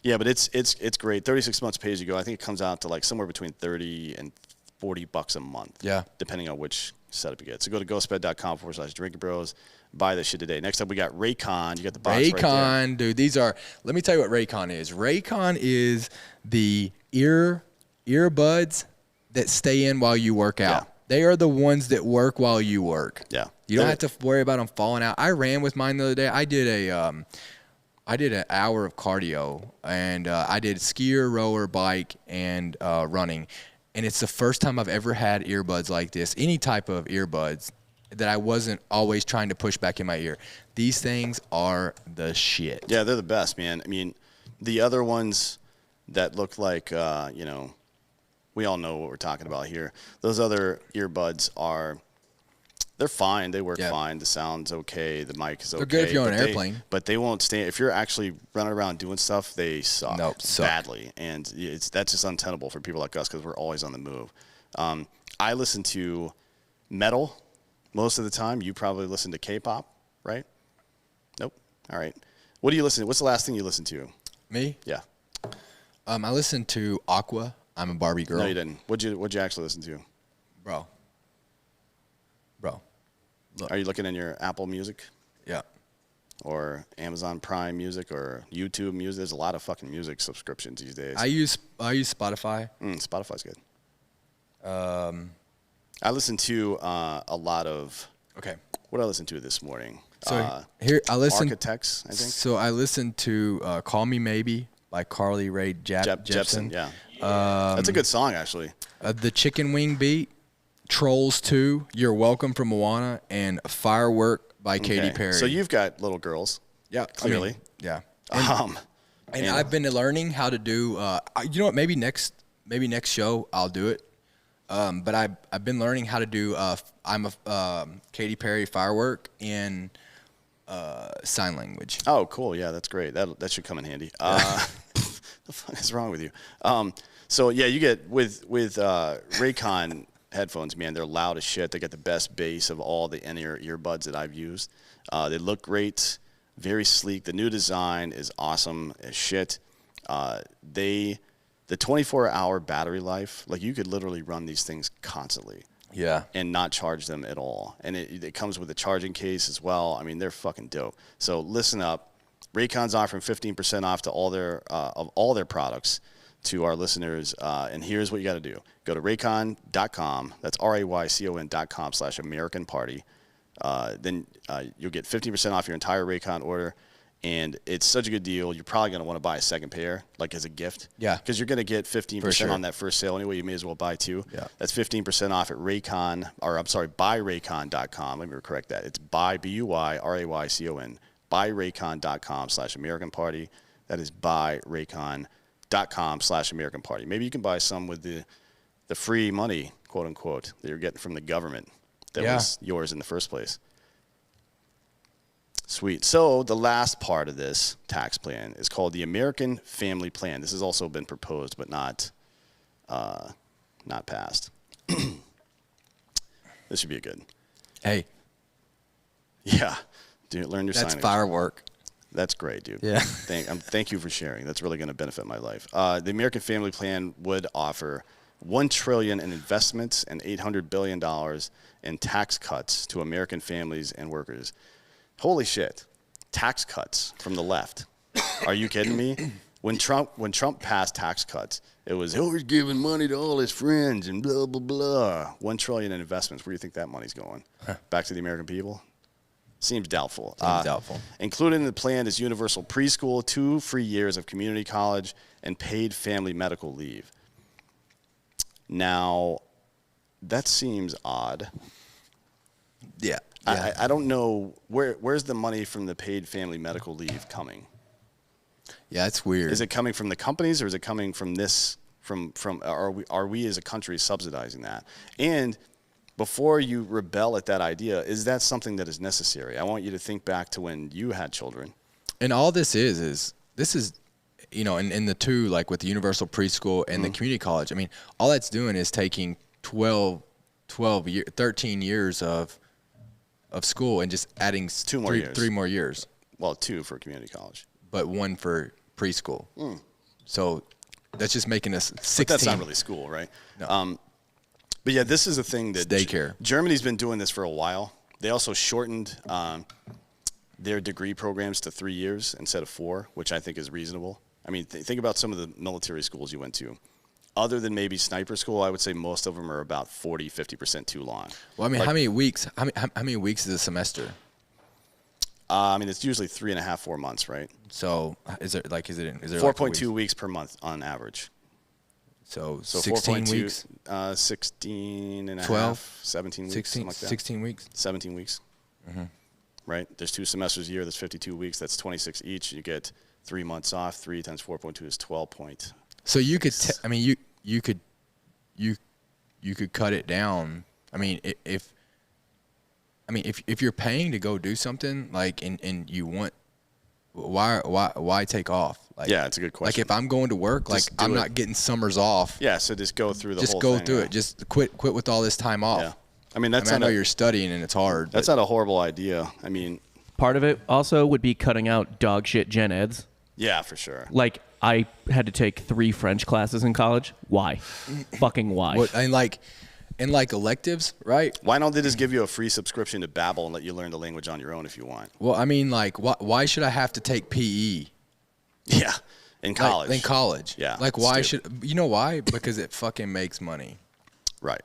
Yeah, but it's great. 36 months pay as you go. I think it comes out to like somewhere between $30 and $40 a month. Yeah. Depending on which setup you get. So go to ghostbed.com/Drinking Bros. Buy this shit today. Next up, we got Raycon. You got the box right there. Raycon, dude. These are. Let me tell you what Raycon is. Raycon is the earbuds that stay in while you work out. Yeah. They are the ones that work while you work. Yeah. You don't have to worry about them falling out. I ran with mine the other day. I did an hour of cardio, and I did skier, rower, bike, and running. And it's the first time I've ever had earbuds like this, any type of earbuds, that I wasn't always trying to push back in my ear. These things are the shit. Yeah, they're the best, man. I mean, the other ones that look like, we all know what we're talking about here. Those other earbuds they're fine. They work fine. The sound's okay. The mic is okay. They're good if you're on an airplane. But they won't stand. If you're actually running around doing stuff, they suck badly. And that's just untenable for people like us because we're always on the move. I listen to metal most of the time. You probably listen to K-pop, right? Nope. All right. What do you listen to? What's the last thing you listened to? Me? Yeah. I listened to Aqua. I'm a Barbie girl. No, you didn't. What'd you actually listen to? Bro. Are you looking in your Apple Music Yeah. or Amazon Prime Music or YouTube Music? There's a lot of fucking music subscriptions these days. I use Spotify. Spotify's good. I listen to a lot of. Okay. What did I listen to this morning? So here I listen. Architects, I think. So I listened to "Call Me Maybe" by Carly Rae Jepsen. Yeah. That's a good song, actually. The Chicken Wing Beat, Trolls 2, You're Welcome from Moana, and Firework by Katy Perry. So you've got little girls. Yeah, clearly. Yeah. And I've been learning how to do. You know what? Maybe next show I'll do it. But I've been learning how to do. I'm a Katy Perry Firework in sign language. Oh, cool. Yeah, that's great. That should come in handy. The fuck is wrong with you? So yeah, you get with Raycon headphones, man. They're loud as shit. They get the best bass of all the in-ear earbuds that I've used. They look great, very sleek. The new design is awesome as shit. The 24-hour battery life, like you could literally run these things constantly. Yeah. And not charge them at all. And it comes with a charging case as well. I mean, they're fucking dope. So listen up. Raycon's offering 15% off to all their products to our listeners. And here's what you got to do. Go to raycon.com. That's raycon.com/American Party. Then you'll get 15% off your entire Raycon order. And it's such a good deal. You're probably going to want to buy a second pair, like as a gift. Yeah. Because you're going to get 15% sure. on that first sale anyway. You may as well buy two. Yeah. That's 15% off at Raycon, or I'm sorry, buyraycon.com. Let me correct that. It's buy, BUYRAYCON, buyraycon.com/American Party. That is buyraycon.com/American Party. Maybe you can buy some with the free money, quote unquote, that you're getting from the government that was yours in the first place. Sweet. So the last part of this tax plan is called the American Family Plan. This has also been proposed, but not passed. This should be a good. Hey. Yeah. Dude, learn your signage. That's firework. That's great, dude. Yeah. Thank you for sharing. That's really going to benefit my life. The American Family Plan would offer $1 trillion in investments and $800 billion in tax cuts to American families and workers. Holy shit. Tax cuts from the left. Are you kidding me? When Trump passed tax cuts, it was, he's giving money to all his friends and blah, blah, blah. $1 trillion in investments. Where do you think that money's going? Back to the American people? Seems doubtful. Included in the plan is universal preschool, 2 free years of community college, and paid family medical leave. Now, that seems odd. Yeah. I don't know where's the money from the paid family medical leave coming. Yeah, it's weird. Is it coming from the companies or is it coming from this? Are we as a country subsidizing that? And before you rebel at that idea, is that something that is necessary? I want you to think back to when you had children. And all this is in the two, like with the universal preschool and the community college. I mean, all that's doing is taking 13 years of school and just adding 3 more years. Well, 2 for community college. But 1 for preschool. So that's just making us 16. But that's not really school, right? No. But yeah, this is a thing that daycare. Germany's been doing this for a while. They also shortened their degree programs to 3 years instead of 4, which I think is reasonable. I mean, think about some of the military schools you went to. Other than maybe sniper school, I would say most of them are about 50% too long. Well, I mean, how many weeks? How many weeks is a semester? I mean, it's usually 3.5, 4 months, right? So is there 4.2 weeks per month on average? So 16 weeks? 16 and a 12, half, 17 weeks, 16, something like that. 16 weeks? 17 weeks. Right? There's 2 semesters a year. That's 52 weeks. That's 26 each. You get 3 months off. 3 times 4.2 is 12 point. So you could, you could cut it down. I mean, if you're paying to go do something like, and you want, why take off? Like, yeah, it's a good question. Like if I'm going to work, just like I'm not getting summers off. Yeah, so just go through the whole thing. Just go through it. Just quit with all this time off. Yeah. I mean, I know you're studying and it's hard. That's not a horrible idea. I mean, part of it also would be cutting out dog shit gen eds. Yeah, for sure. Like I had to take 3 French classes in college. Why? Fucking why? And And like electives, right? Why don't they just give you a free subscription to Babbel and let you learn the language on your own if you want? Well, I mean, like, why should I have to take PE? Yeah, in college. In college. Yeah. Like, why should, you know why? Because it fucking makes money. Right.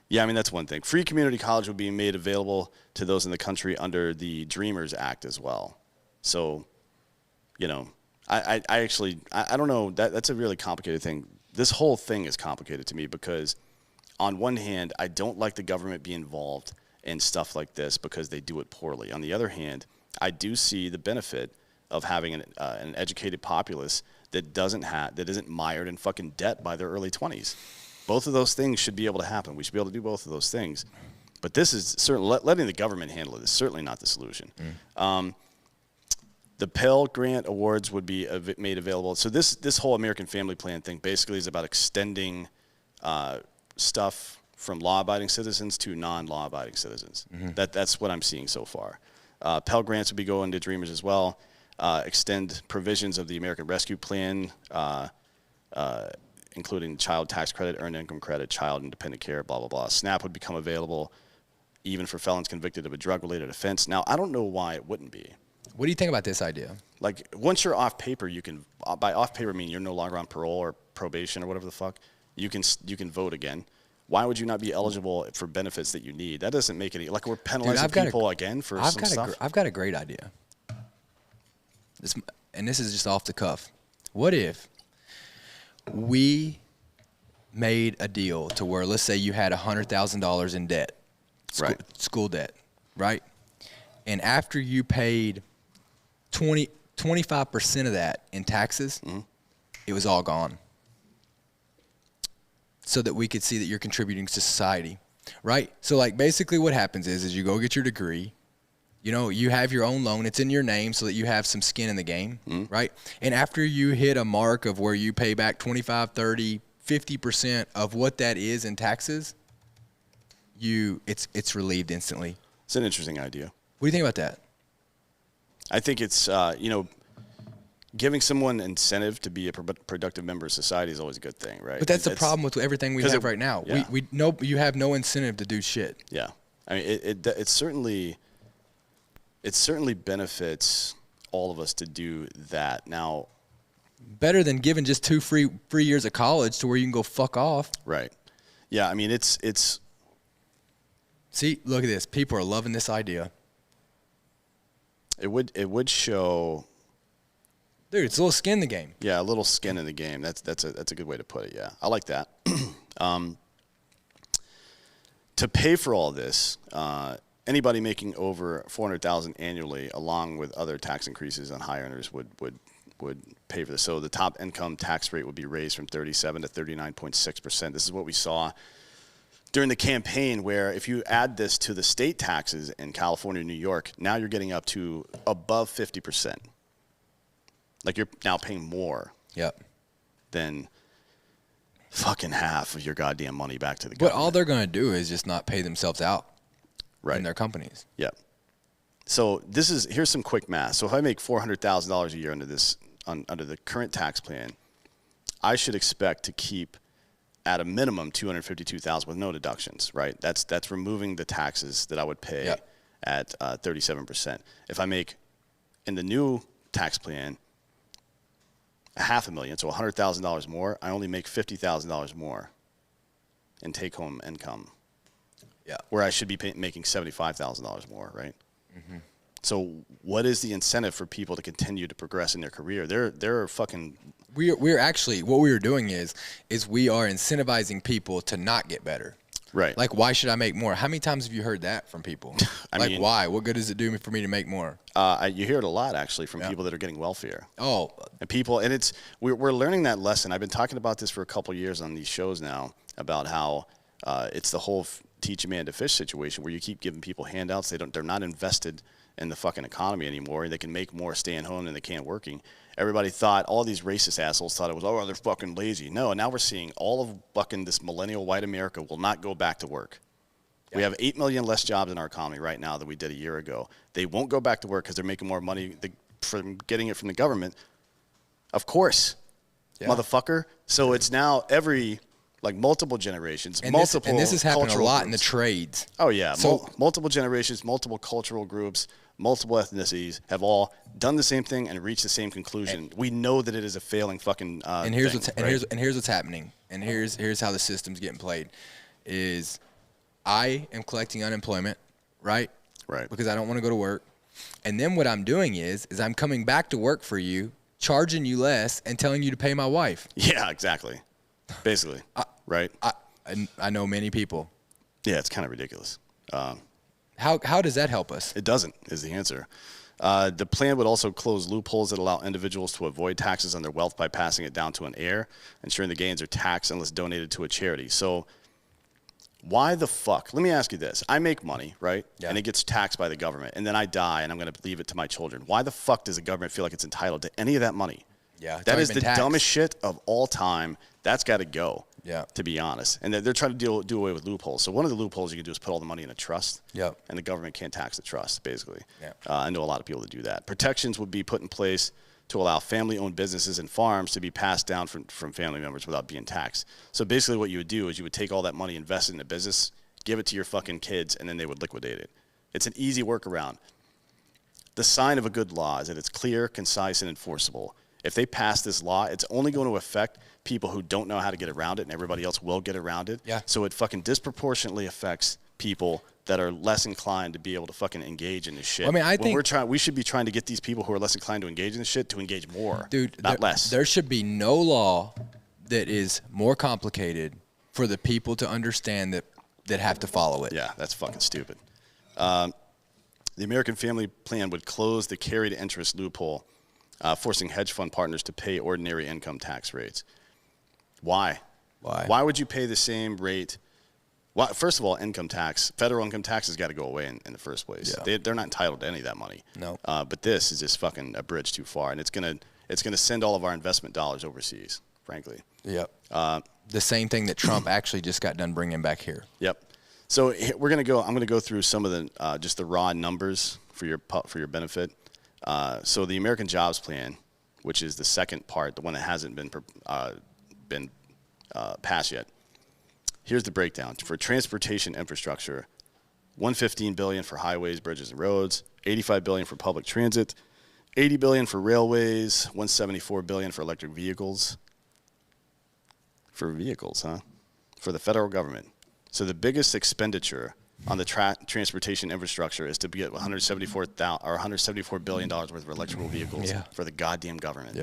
Yeah, I mean, that's one thing. Free community college will be made available to those in the country under the Dreamers Act as well. So, you know, I don't know. That's a really complicated thing. This whole thing is complicated to me because on one hand, I don't like the government being involved in stuff like this because they do it poorly. On the other hand, I do see the benefit of having an educated populace that isn't mired in fucking debt by their early 20s. Both of those things should be able to happen. We should be able to do both of those things. But this is certainly letting the government handle it is certainly not the solution. The Pell Grant Awards would be made available. So this whole American Family Plan thing basically is about extending stuff from law-abiding citizens to non-law-abiding citizens. That's what I'm seeing so far. Pell Grants would be going to Dreamers as well. Extend provisions of the American Rescue Plan, including child tax credit, earned income credit, child independent care, blah, blah, blah. SNAP would become available even for felons convicted of a drug-related offense. Now, I don't know why it wouldn't be. What do you think about this idea? Like, once you're off paper, you can, by off paper, I mean you're no longer on parole or probation or whatever the fuck, you can vote again. Why would you not be eligible for benefits that you need? That doesn't make any, like we're penalizing people again for some stuff. I've got a great idea. This is just off the cuff. What if we made a deal to where, let's say you had $100,000 in debt, school debt, right? And after you paid 25% of that in taxes, it was all gone. So that we could see that you're contributing to society, right? So like basically what happens is you go get your degree, you know, you have your own loan, it's in your name so that you have some skin in the game, right? And after you hit a mark of where you pay back 25, 30, 50% of what that is in taxes, it's relieved instantly. It's an interesting idea. What do you think about that? I think it's, giving someone incentive to be a productive member of society is always a good thing, right? But that's the problem with everything we have right now. Yeah. You have no incentive to do shit. Yeah. I mean, it certainly benefits all of us to do that. Now, better than giving just 2 free years of college to where you can go fuck off. Right. Yeah, I mean, it's See, look at this. People are loving this idea. It would show. Dude, it's a little skin in the game. Yeah, a little skin in the game. That's a good way to put it. Yeah, I like that. To pay for all this, anybody making over $400,000 annually, along with other tax increases on high earners, would pay for this. So the top income tax rate would be raised from 37 to 39.6%. This is what we saw during the campaign, where if you add this to the state taxes in California and New York, now you're getting up to above 50%. Like you're now paying more than fucking half of your goddamn money back to the government. But all they're going to do is just not pay themselves out in their companies. Yeah. So here's some quick math. So if I make $400,000 a year under the current tax plan, I should expect to keep at a minimum $252,000 with no deductions, right? That's removing the taxes that I would pay at 37%. If I make in the new tax plan $500,000, so $100,000 more, I only make $50,000 more in take-home income. Yeah. Where I should be making $75,000 more, right? Mm-hmm. So what is the incentive for people to continue to progress in their career? They're fucking. We're actually, what we are doing is we are incentivizing people to not get better. Right. Like, why should I make more? How many times have you heard that from people? Why? What good does it do for me to make more? You hear it a lot, actually, from people that are getting welfare. Oh. And we're learning that lesson. I've been talking about this for a couple of years on these shows now, about how it's the whole teach a man to fish situation, where you keep giving people handouts. They're not invested in the fucking economy anymore. They can make more staying home than they can working. Everybody thought, all these racist assholes thought it was, they're fucking lazy. No, now we're seeing all of fucking this millennial white America will not go back to work. Yeah. We have 8 million less jobs in our economy right now than we did a year ago. They won't go back to work because they're making more money from getting it from the government. Of course, motherfucker. So it's now every like multiple generations, And multiple this is happening a cultural lot in the groups. trades. Oh yeah, So- multiple generations, multiple cultural groups, multiple ethnicities have all done the same thing and reached the same conclusion. We know that it is a failing fucking. And here's thing, what's right? here's what's happening. And here's how the system's getting played. Is I am collecting unemployment, right? Right. Because I don't want to go to work. And then what I'm doing is I'm coming back to work for you, charging you less, and telling you to pay my wife. Yeah, exactly. Basically, right? I know many people. Yeah, it's kind of ridiculous. How does that help us? It doesn't, is the answer. The plan would also close loopholes that allow individuals to avoid taxes on their wealth by passing it down to an heir, ensuring the gains are taxed unless donated to a charity. So why the fuck? Let me ask you this. I make money, right? Yeah. And it gets taxed by the government, and then I die, and I'm going to leave it to my children. Why the fuck does the government feel like it's entitled to any of that money? Yeah, it's That already is been the taxed. dumbest shit of all time. That's got to go. Yeah. To be honest, and they're trying to do away with loopholes. So one of the loopholes you can do is put all the money in a trust. Yep. And the government can't tax the trust, basically. Yeah. I know a lot of people that do that. Protections would be put in place to allow family-owned businesses and farms to be passed down from family members without being taxed. So basically, what you would do is you would take all that money invested in a business, give it to your fucking kids, and then they would liquidate it. It's an easy workaround. The sign of a good law is that it's clear, concise, and enforceable. If they pass this law, it's only going to affect people who don't know how to get around it, and everybody else will get around it. Yeah. So it fucking disproportionately affects people that are less inclined to be able to fucking engage in this shit. Well, I mean, I think we should be trying to get these people who are less inclined to engage in this shit to engage more, dude, not less. There should be no law that is more complicated for the people to understand that have to follow it. Yeah, that's fucking stupid. The American Family Plan would close the carried interest loophole, forcing hedge fund partners to pay ordinary income tax rates. Why? Why would you pay the same rate? Well, first of all, income tax, federal income tax has got to go away in the first place. Yeah. They're not entitled to any of that money. No. But this is just fucking a bridge too far, and it's gonna send all of our investment dollars overseas, frankly. Yep. The same thing that Trump actually just got done bringing back here. Yep. So I'm gonna go through some of the just the raw numbers for your benefit. So the American Jobs Plan, which is the second part, the one that hasn't been passed yet. Here's the breakdown for transportation infrastructure: $115 billion for highways, bridges, and roads; $85 billion for public transit; $80 billion for railways; $174 billion for electric vehicles. For vehicles, huh? For the federal government. So the biggest expenditure on the transportation infrastructure is to get $174 billion worth of electrical vehicles for the goddamn government.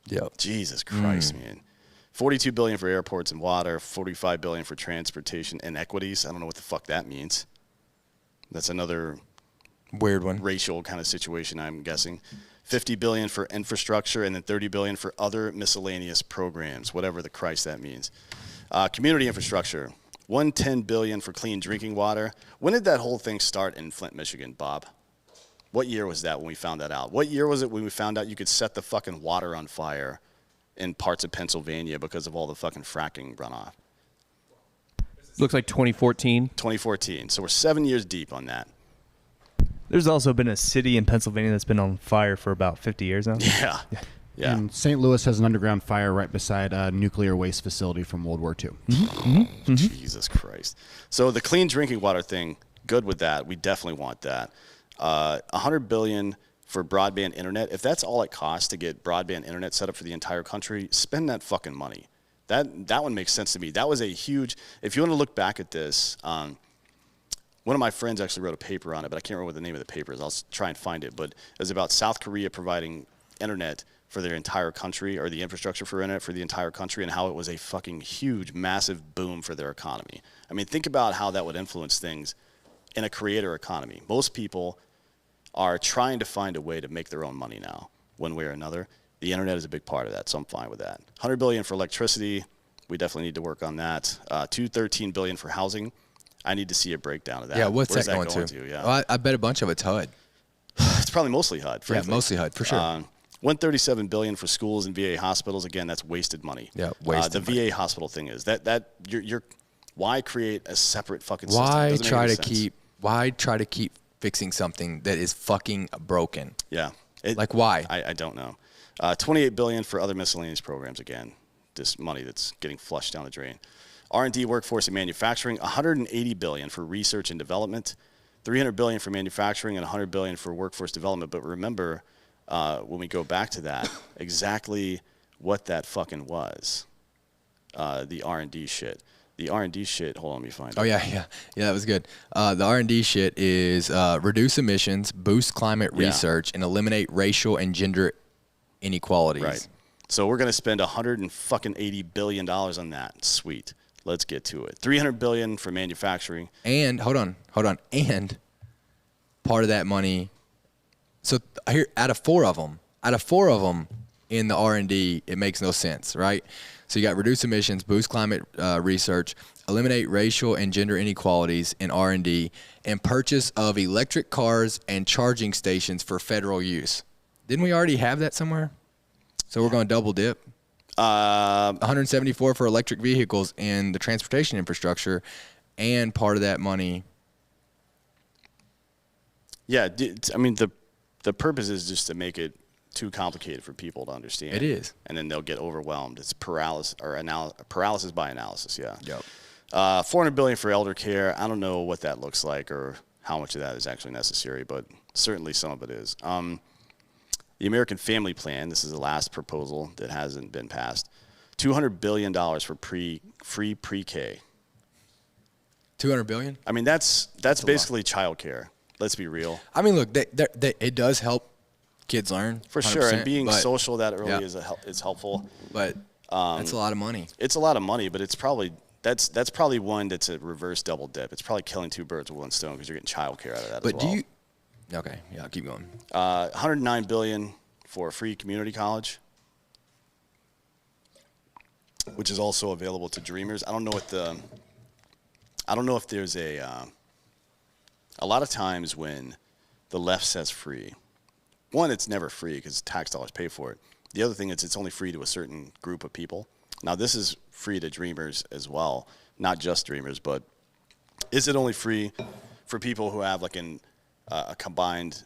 Yep. Jesus Christ, man. $42 billion for airports and water, $45 billion for transportation inequities. I don't know what the fuck that means. That's another Weird one. racial kind of situation, I'm guessing. $50 billion for infrastructure, and then $30 billion for other miscellaneous programs, whatever the Christ that means. Community infrastructure, $110 billion for clean drinking water. When did that whole thing start in Flint, Michigan, Bob? What year was that when we found that out? What year was it when we found out you could set the fucking water on fire in parts of Pennsylvania because of all the fucking fracking runoff? Looks like 2014. 2014. So we're 7 years deep on that. There's also been a city in Pennsylvania that's been on fire for about 50 years now. Yeah. Yeah. And St. Louis has an underground fire right beside a nuclear waste facility from World War II. Jesus Christ. So the clean drinking water thing, good with that. We definitely want that. $100 billion for broadband internet. If that's all it costs to get broadband internet set up for the entire country, spend that fucking money. That one makes sense to me. That was a huge, if you want to look back at this, one of my friends actually wrote a paper on it, but I can't remember what the name of the paper is. I'll try and find it. But it was about South Korea providing internet for their entire country, or the infrastructure for internet for the entire country, and how it was a fucking huge, massive boom for their economy. I mean, think about how that would influence things in a creator economy. Most people are trying to find a way to make their own money now, one way or another. The internet is a big part of that, so I'm fine with that. $100 billion for electricity. We definitely need to work on that. $213 billion for housing. I need to see a breakdown of that. Yeah, what's Where's that going to? Yeah. Well, I bet a bunch of it's HUD. It's probably mostly HUD. Yeah, frankly. mostly HUD, for sure. $137 billion for schools and VA hospitals. Again, that's wasted money. Yeah, wasted the money. VA hospital thing is that you're why create a separate fucking system? It Why doesn't make try any to sense. keep fixing something that is fucking broken? Yeah. Like, why? I don't know. $28 billion for other miscellaneous programs. Again, this money that's getting flushed down the drain. R&D, workforce, and manufacturing, $180 billion for research and development, $300 billion for manufacturing, and $100 billion for workforce development. But remember, when we go back to that, exactly what that fucking was, the R&D shit. The R&D shit, hold on, let me find it. Oh, yeah, that was good. The R&D shit is reduce emissions, boost climate research, and eliminate racial and gender inequalities. Right. So we're going to spend $180 billion on that. Sweet. Let's get to it. $300 billion for manufacturing. And, hold on. And part of that money, so here, out of four of them in the R&D, it makes no sense, right? So you got reduce emissions, boost climate research, eliminate racial and gender inequalities in R&D, and purchase of electric cars and charging stations for federal use. Didn't we already have that somewhere? So we're going to double dip. 174 for electric vehicles and the transportation infrastructure, and part of that money. Yeah, I mean the purpose is just to make it too complicated for people to understand. It is. And then they'll get overwhelmed. It's paralysis by analysis, yeah. Yep. $400 billion for elder care. I don't know what that looks like or how much of that is actually necessary, but certainly some of it is. The American Family Plan, this is the last proposal that hasn't been passed. $200 billion for free pre-K. $200 billion? I mean, that's basically child care. Let's be real. I mean, look, it does help kids learn. For sure, and being but, social that early is helpful. But it's a lot of money. It's a lot of money, but it's probably that's probably one that's a reverse double dip. It's probably killing two birds with one stone because you're getting child care out of that as well. But do you? Okay, yeah, I'll keep going. $109 billion for a free community college, which is also available to Dreamers. I don't know if there's a lot of times when the left says free, one, it's never free because tax dollars pay for it. The other thing is it's only free to a certain group of people. Now, this is free to Dreamers as well, not just Dreamers, but is it only free for people who have like a combined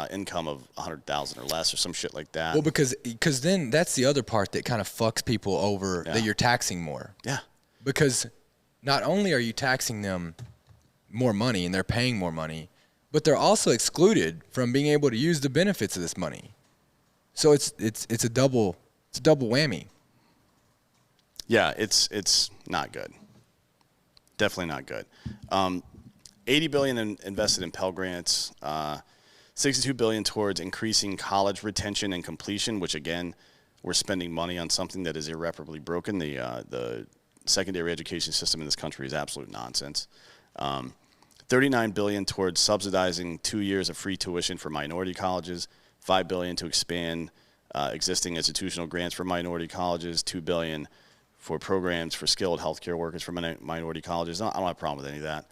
income of $100,000 or less or some shit like that? Well, because then that's the other part that kind of fucks people over, that you're taxing more. Yeah. Because not only are you taxing them more money and they're paying more money, but they're also excluded from being able to use the benefits of this money. So it's a double whammy. Yeah, it's not good. Definitely not good. $80 billion invested in Pell grants. $62 billion towards increasing college retention and completion, which again, we're spending money on something that is irreparably broken. The secondary education system in this country is absolute nonsense. $39 billion towards subsidizing 2 years of free tuition for minority colleges. $5 billion to expand existing institutional grants for minority colleges. $2 billion for programs for skilled healthcare workers for minority colleges. I don't have a problem with any of that.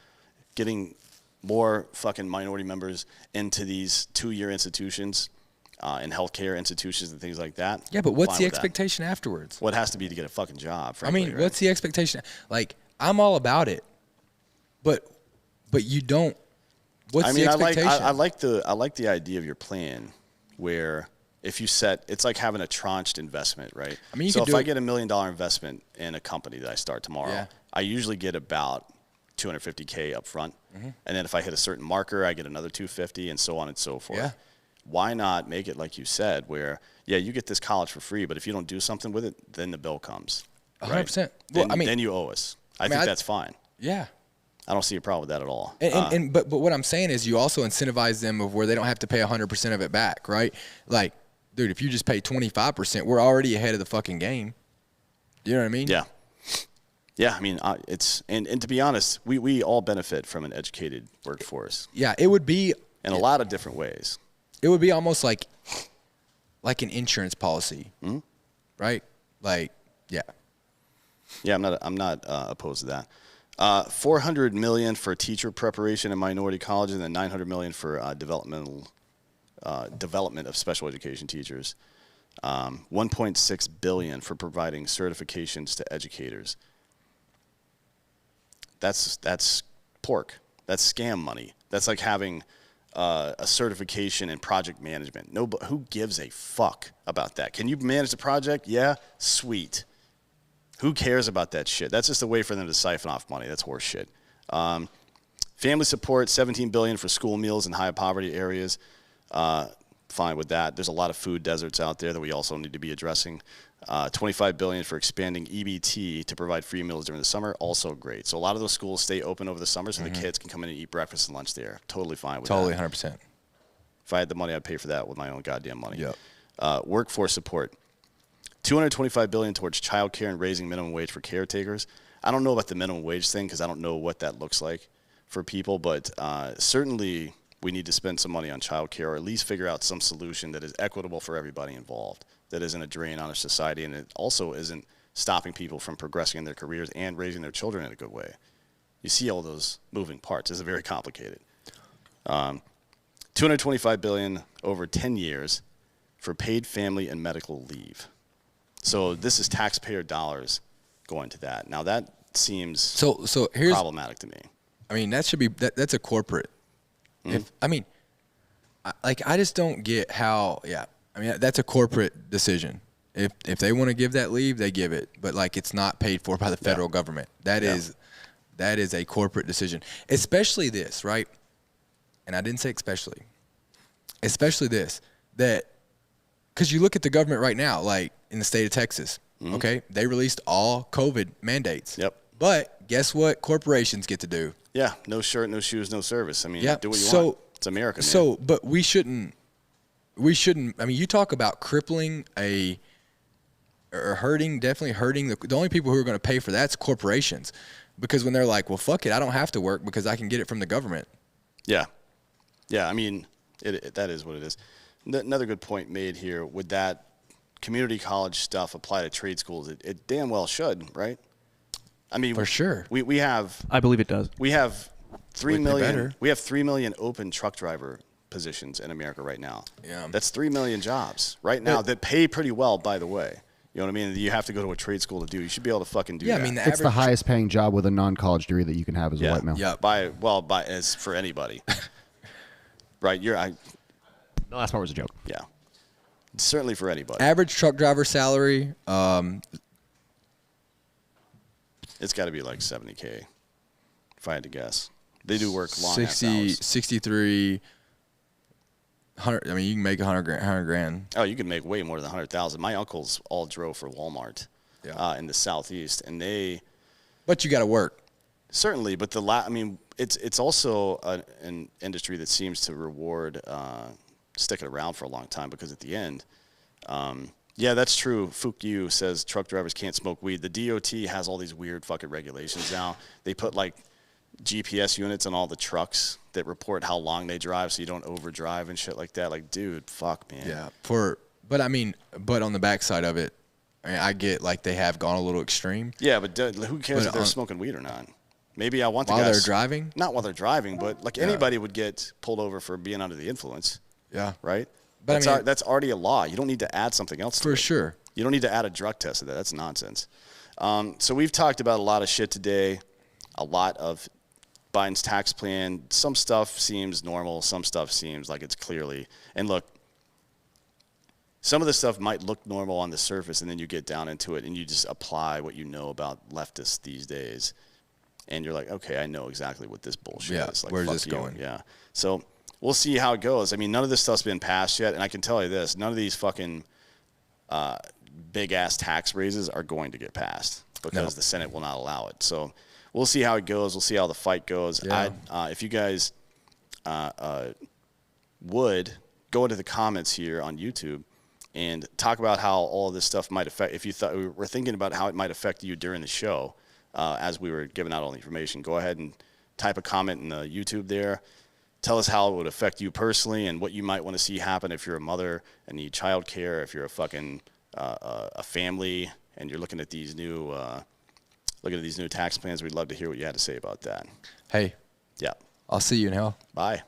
Getting more fucking minority members into these 2-year institutions and healthcare institutions and things like that. Yeah, but what's the expectation afterwards? What has to be to get a fucking job, frankly, I mean, right? what's the expectation? Like, I'm all about it, but you don't. What's the expectation? I like the idea of your plan where if you set, it's like having a tranched investment, right? I mean, so if I get $1 million investment in a company that I start tomorrow, I usually get about $250K up front. Mm-hmm. And then if I hit a certain marker, I get another $250 and so on and so forth. Yeah. Why not make it like you said, where, you get this college for free, but if you don't do something with it, then the bill comes. 100%. Well, then you owe us. I think that's fine. Yeah. I don't see a problem with that at all. But what I'm saying is you also incentivize them of where they don't have to pay 100% of it back, right? Like, dude, if you just pay 25%, we're already ahead of the fucking game. You know what I mean? Yeah. Yeah, I mean, and to be honest, we all benefit from an educated workforce. Yeah, it would be in a lot of different ways. It would be almost like an insurance policy, right? Like, yeah. Yeah, I'm not opposed to that. $400 million for teacher preparation in minority colleges, and then $900 million for development of special education teachers. $1.6 billion for providing certifications to educators. That's pork. That's scam money. That's like having a certification in project management. Who gives a fuck about that? Can you manage the project? Yeah, sweet. Who cares about that shit? That's just a way for them to siphon off money. That's horse shit. Family support, $17 billion for school meals in high poverty areas. Fine with that. There's a lot of food deserts out there that we also need to be addressing. $25 billion for expanding EBT to provide free meals during the summer. Also great. So a lot of those schools stay open over the summer so the kids can come in and eat breakfast and lunch there. Totally fine with that. Totally, 100%. If I had the money, I'd pay for that with my own goddamn money. Yep. Workforce support. $225 billion towards child care and raising minimum wage for caretakers. I don't know about the minimum wage thing because I don't know what that looks like for people, but certainly we need to spend some money on child care or at least figure out some solution that is equitable for everybody involved, that isn't a drain on our society, and it also isn't stopping people from progressing in their careers and raising their children in a good way. You see all those moving parts. It's very complicated. $225 billion over 10 years for paid family and medical leave. So this is taxpayer dollars going to that. Now that seems So here's problematic to me. I mean, that should be that's a corporate. I just don't get how. Yeah, I mean that's a corporate decision. If they want to give that leave, they give it. But like it's not paid for by the federal government. That is a corporate decision. Especially this, right? And I didn't say especially. Especially this, that because you look at the government right now, like in the state of Texas, okay, they released all COVID mandates. Yep. But guess what? Corporations get to do. Yeah, no shirt, no shoes, no service. I mean, do what you want. It's America, man. So, but we shouldn't. I mean, you talk about crippling definitely hurting the only people who are going to pay for that's corporations, because when they're like, well, fuck it, I don't have to work because I can get it from the government. Yeah. I mean, that is what it is. Another good point made here. Would that community college stuff apply to trade schools? It damn well should, right? I mean, for sure. We have. I believe it does. We have 3 Wait, million. better. We have 3 million open truck driver positions in America right now. Yeah. That's 3 million jobs right now that pay pretty well, by the way. You know what I mean? You have to go to a trade school to do. You should be able to fucking do that. I mean, It's the highest paying job with a non-college degree that you can have as a white male. Yeah. By as for anybody. Right? The last part was a joke. Yeah. Certainly for anybody. Average truck driver salary. It's got to be like $70K, if I had to guess. They do work long 63, 100. I mean, you can make 100 grand. Oh, you can make way more than 100,000. My uncles all drove for Walmart in the Southeast, and they. But you got to work. Certainly, but I mean, it's also an industry that seems to reward sticking around for a long time because at the end. Yeah, that's true. Fuck you says truck drivers can't smoke weed. The DOT has all these weird fucking regulations now. They put like GPS units on all the trucks that report how long they drive so you don't overdrive and shit like that. Like, dude, fuck, man. Yeah. But on the backside of it, I get like they have gone a little extreme. Yeah, but who cares if they're smoking weed or not? Maybe I want the while guys. They're driving? Not while they're driving, but like anybody would get pulled over for being under the influence. Yeah. Right? But that's already a law. You don't need to add something else to it. For sure. You don't need to add a drug test to that. That's nonsense. So we've talked about a lot of shit today, a lot of Biden's tax plan. Some stuff seems normal. Some stuff seems like it's clearly. And look, some of the stuff might look normal on the surface, and then you get down into it, and you just apply what you know about leftists these days. And you're like, okay, I know exactly what this bullshit is. Like, where's fuck this you. going? Yeah. So we'll see how it goes. I mean, none of this stuff's been passed yet, and I can tell you this: none of these fucking big ass tax raises are going to get passed because the Senate will not allow it. So we'll see how it goes. We'll see how the fight goes. Yeah. If you guys would go into the comments here on YouTube and talk about how all of this stuff might affect. If you were thinking about how it might affect you during the show, as we were giving out all the information, go ahead and type a comment in the YouTube there. Tell us how it would affect you personally and what you might want to see happen if you're a mother and need child care, if you're a fucking a family and you're looking at these new tax plans. We'd love to hear what you had to say about that. Hey. Yeah. I'll see you in hell. Bye.